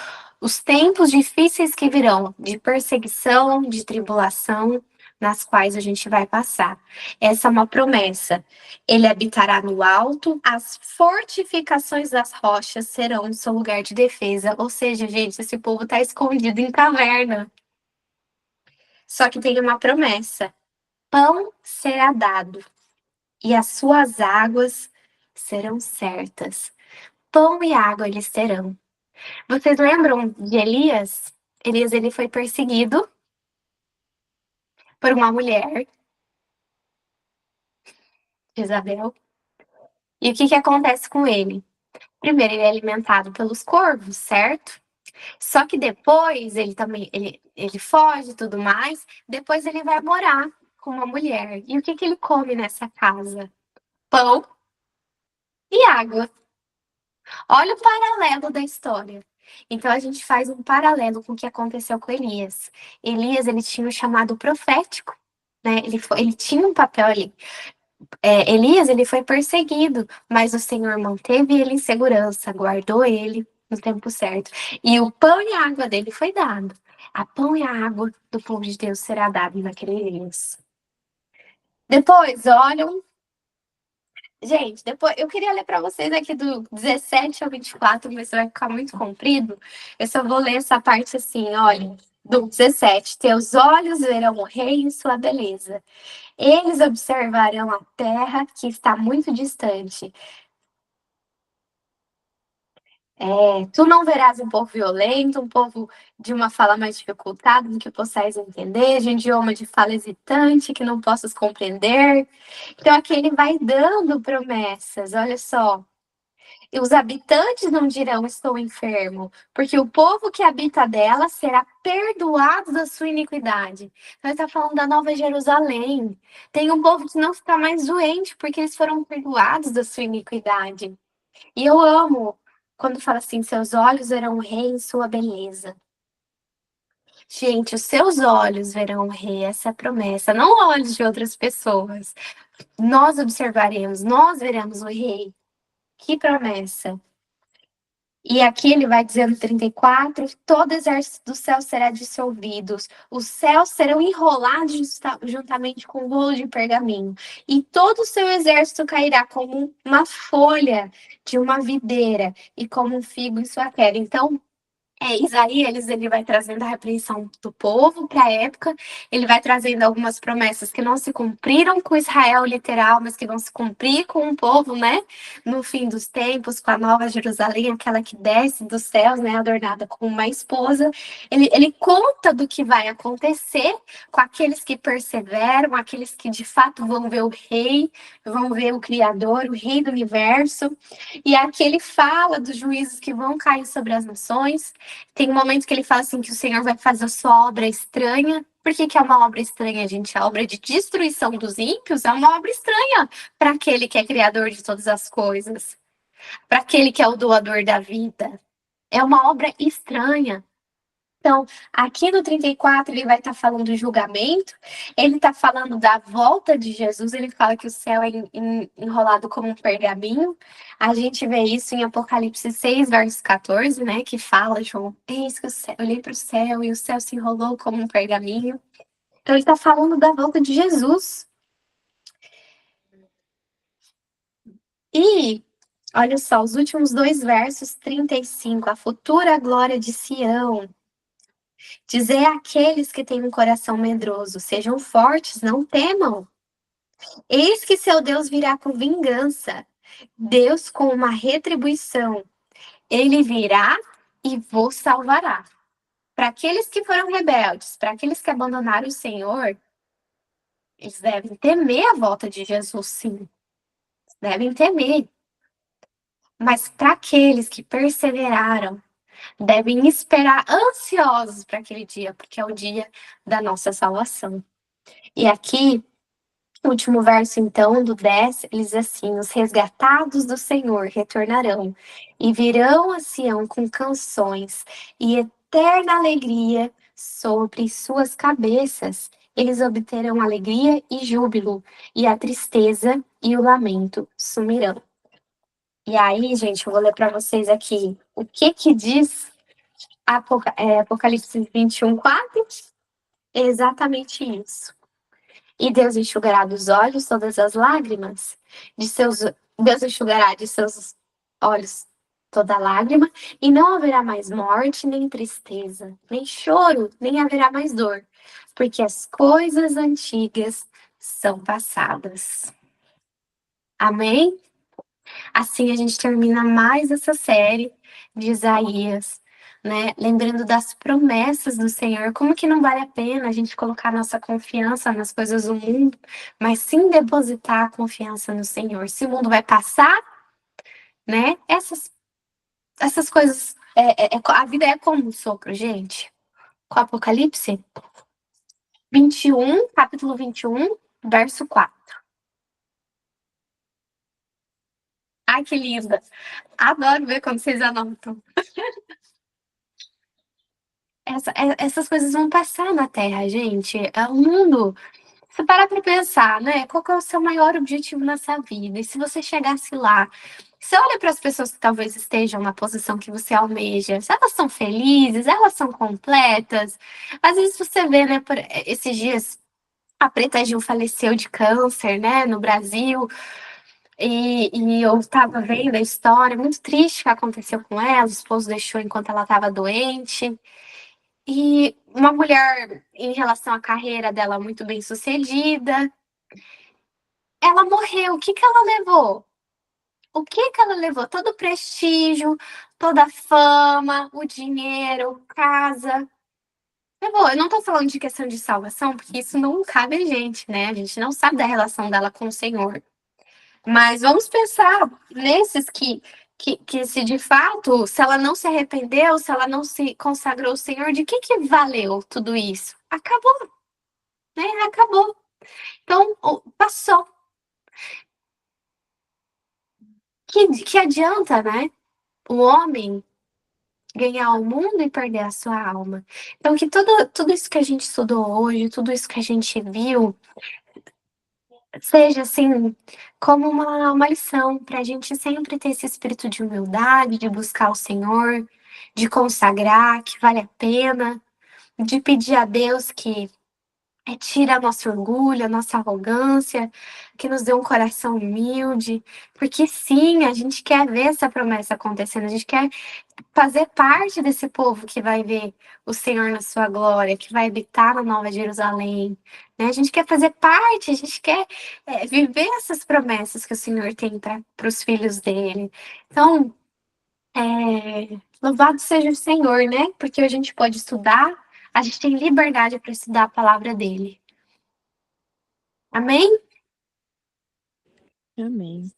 [SPEAKER 1] os tempos difíceis que virão, de perseguição, de tribulação, nas quais a gente vai passar. Essa é uma promessa. Ele habitará no alto, as fortificações das rochas serão o seu lugar de defesa. Ou seja, gente, esse povo está escondido em caverna. Só que tem uma promessa: pão será dado e as suas águas serão certas. Pão e água eles terão. Vocês lembram de Elias? Elias, ele foi perseguido por uma mulher, Jezabel. E o que acontece com ele? Primeiro, ele é alimentado pelos corvos, certo? Só que depois ele foge e tudo mais. Depois ele vai morar com uma mulher. E o que ele come nessa casa? Pão e água. Olha o paralelo da história. Então a gente faz um paralelo com o que aconteceu com Elias. Elias, ele tinha o chamado profético, né? Ele tinha um papel ali. Elias, ele foi perseguido, mas o Senhor manteve ele em segurança, guardou ele no tempo certo. E o pão e a água dele foi dado. A pão e a água do povo de Deus será dado naquele Elias. Depois, olham. Gente, depois eu queria ler para vocês aqui do 17 ao 24, mas vai ficar muito comprido. Eu só vou ler essa parte assim, olha, do 17. Teus olhos verão o rei em sua beleza. Eles observarão a terra que está muito distante. Tu não verás um povo violento, um povo de uma fala mais dificultada, do que possais entender, de um idioma de fala hesitante, que não possas compreender. Então, aqui ele vai dando promessas, olha só. E os habitantes não dirão, estou enfermo, porque o povo que habita dela será perdoado da sua iniquidade. Então, ele está falando da Nova Jerusalém. Tem um povo que não está mais doente, porque eles foram perdoados da sua iniquidade. E eu amo quando fala assim, seus olhos verão o rei em sua beleza. Gente, os seus olhos verão o rei, essa é a promessa, não olhos de outras pessoas. Nós observaremos, nós veremos o rei. Que promessa! E aqui ele vai dizendo 34, todo exército do céu será dissolvido, os céus serão enrolados juntamente com o rolo de pergaminho, e todo o seu exército cairá como uma folha de uma videira e como um figo em sua queda. Então, Isaías, ele vai trazendo a repreensão do povo para a época, ele vai trazendo algumas promessas que não se cumpriram com Israel literal, mas que vão se cumprir com o povo, né? No fim dos tempos, com a nova Jerusalém, aquela que desce dos céus, né? Adornada como uma esposa. Ele conta do que vai acontecer com aqueles que perseveram, aqueles que de fato vão ver o rei, vão ver o Criador, o rei do universo. E aqui ele fala dos juízos que vão cair sobre as nações. Tem um momento que ele fala assim que o Senhor vai fazer a sua obra estranha Por que que é uma obra estranha, gente? A obra de destruição dos ímpios é uma obra estranha para aquele que é criador de todas as coisas, para aquele que é o doador da vida. É uma obra estranha. Então, aqui no 34, ele vai estar falando do julgamento, ele está falando da volta de Jesus, ele fala que o céu é enrolado como um pergaminho. A gente vê isso em Apocalipse 6, verso 14, né? Que fala, João, eis que eu olhei para o céu e o céu se enrolou como um pergaminho. Então, ele está falando da volta de Jesus. E, olha só, os últimos dois versos, 35, a futura glória de Sião. Dizer àqueles que têm um coração medroso, sejam fortes, não temam. Eis que seu Deus virá com vingança, Deus com uma retribuição. Ele virá e vos salvará. Para aqueles que foram rebeldes, para aqueles que abandonaram o Senhor, eles devem temer a volta de Jesus, sim. Devem temer. Mas para aqueles que perseveraram, devem esperar ansiosos para aquele dia, porque é o dia da nossa salvação. E aqui, o último verso, então, do 10, ele diz assim: os resgatados do Senhor retornarão e virão a Sião com canções e eterna alegria sobre suas cabeças. Eles obterão alegria e júbilo, e a tristeza e o lamento sumirão. E aí, gente, eu vou ler para vocês aqui o que diz Apocalipse 21, 4. É exatamente isso. E Deus enxugará dos olhos todas as lágrimas, Deus enxugará de seus olhos toda lágrima, e não haverá mais morte, nem tristeza, nem choro, nem haverá mais dor, porque as coisas antigas são passadas. Amém? Assim a gente termina mais essa série de Isaías, né? Lembrando das promessas do Senhor. Como que não vale a pena a gente colocar nossa confiança nas coisas do mundo, mas sim depositar a confiança no Senhor. Se o mundo vai passar, né? Essas coisas. A vida é como um sopro, gente. Com o Apocalipse 21, capítulo 21, verso 4. Ai, que linda! Adoro ver quando vocês anotam. Essas coisas vão passar na Terra, gente. É o mundo. Você para pra pensar, né? Qual que é o seu maior objetivo nessa vida? E se você chegasse lá, você olha para as pessoas que talvez estejam na posição que você almeja, se elas são felizes, elas são completas. Às vezes você vê, né, por esses dias, a Preta Gil faleceu de câncer, né, no Brasil. E eu estava vendo a história, muito triste que aconteceu com ela, o esposo deixou enquanto ela estava doente. E uma mulher, em relação à carreira dela, muito bem sucedida, ela morreu. O que que ela levou? O que que ela levou? Todo o prestígio, toda a fama, o dinheiro, casa. Levou. Eu não tô falando de questão de salvação, porque isso não cabe a gente, né? A gente não sabe da relação dela com o Senhor. Mas vamos pensar nesses que se de fato, se ela não se arrependeu, se ela não se consagrou ao Senhor, de que valeu tudo isso? Acabou, né? Acabou. Então, passou. Que adianta, né? O homem ganhar o mundo e perder a sua alma. Então, que tudo isso que a gente estudou hoje, tudo isso que a gente viu, seja assim, como uma lição, para a gente sempre ter esse espírito de humildade, de buscar o Senhor, de consagrar, que vale a pena, de pedir a Deus que tira nosso orgulho, a nossa arrogância, que nos dê um coração humilde, porque sim, a gente quer ver essa promessa acontecendo, a gente quer fazer parte desse povo que vai ver o Senhor na sua glória, que vai habitar na Nova Jerusalém, né? A gente quer fazer parte, a gente quer viver essas promessas que o Senhor tem para os filhos dele. Então, louvado seja o Senhor, né? Porque a gente pode estudar, a gente tem liberdade para estudar a palavra dele. Amém?
[SPEAKER 2] Amém.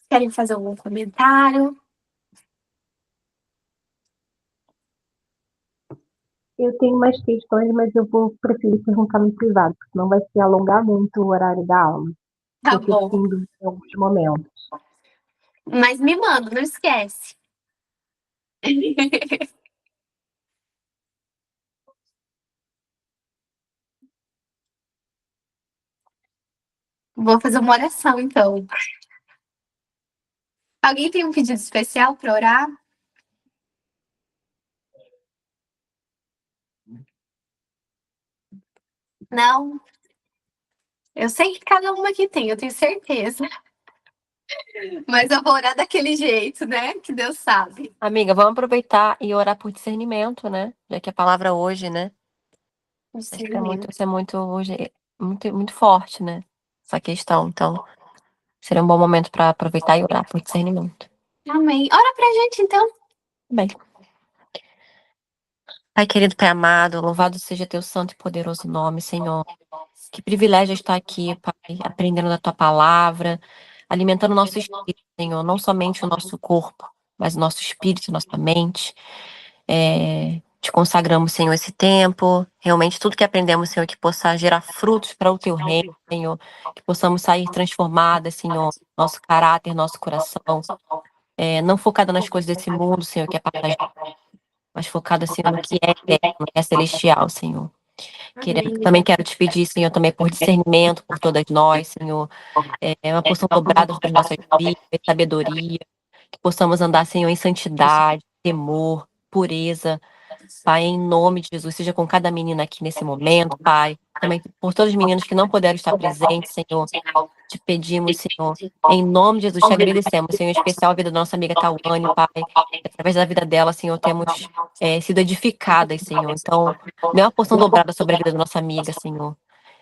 [SPEAKER 1] Querem fazer algum comentário?
[SPEAKER 4] Eu tenho mais questões, mas eu vou preferir perguntar no privado, porque senão vai se alongar muito o horário da aula.
[SPEAKER 1] Tá
[SPEAKER 4] Eu fico
[SPEAKER 1] bom.
[SPEAKER 4] com dúvida em alguns momentos.
[SPEAKER 1] Mas me manda, não esquece. Vou fazer uma oração, então. Alguém tem um pedido especial para orar? Não? Eu sei que cada uma aqui tem, eu tenho certeza. Mas eu vou orar daquele jeito, né? Que Deus sabe.
[SPEAKER 3] Amiga, vamos aproveitar e orar por discernimento, né? Já que a palavra hoje, né? Acho que isso é muito hoje, muito forte, né? Essa questão. Então, seria um bom momento para aproveitar e orar por discernimento.
[SPEAKER 1] Amém. Ora pra gente, então.
[SPEAKER 3] Bem. Pai querido, Pai amado, louvado seja teu santo e poderoso nome, Senhor. Que privilégio estar aqui, Pai, aprendendo da tua palavra, alimentando o nosso espírito, Senhor, não somente o nosso corpo, mas o nosso espírito, nossa mente. Te consagramos, Senhor, esse tempo. Realmente, tudo que aprendemos, Senhor, que possa gerar frutos para o teu reino, Senhor. Que possamos sair transformadas, Senhor, nosso caráter, nosso coração. Não focada nas coisas desse mundo, Senhor, que é passageiro, mas focada, Senhor, no que é eterno, no que é celestial, Senhor. Também quero te pedir, Senhor, também por discernimento por todas nós, Senhor. Uma porção dobrada sobre as nossas vidas, sabedoria. Que possamos andar, Senhor, em santidade, temor, pureza. Pai, em nome de Jesus, seja com cada menina aqui nesse momento, Pai. Também por todos os meninos que não puderam estar presentes, Senhor. Te pedimos, Senhor, em nome de Jesus, te agradecemos, Senhor, em especial a vida da nossa amiga Tawane, Pai. Através da vida dela, Senhor, temos sido edificadas, Senhor. Então, dê uma porção dobrada sobre a vida da nossa amiga, Senhor,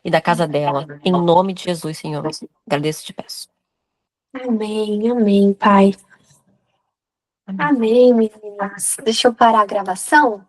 [SPEAKER 3] e da casa dela. Em nome de Jesus, Senhor. Agradeço e te peço.
[SPEAKER 1] Amém, amém, Pai. Amém, meninas. Deixa eu parar a gravação.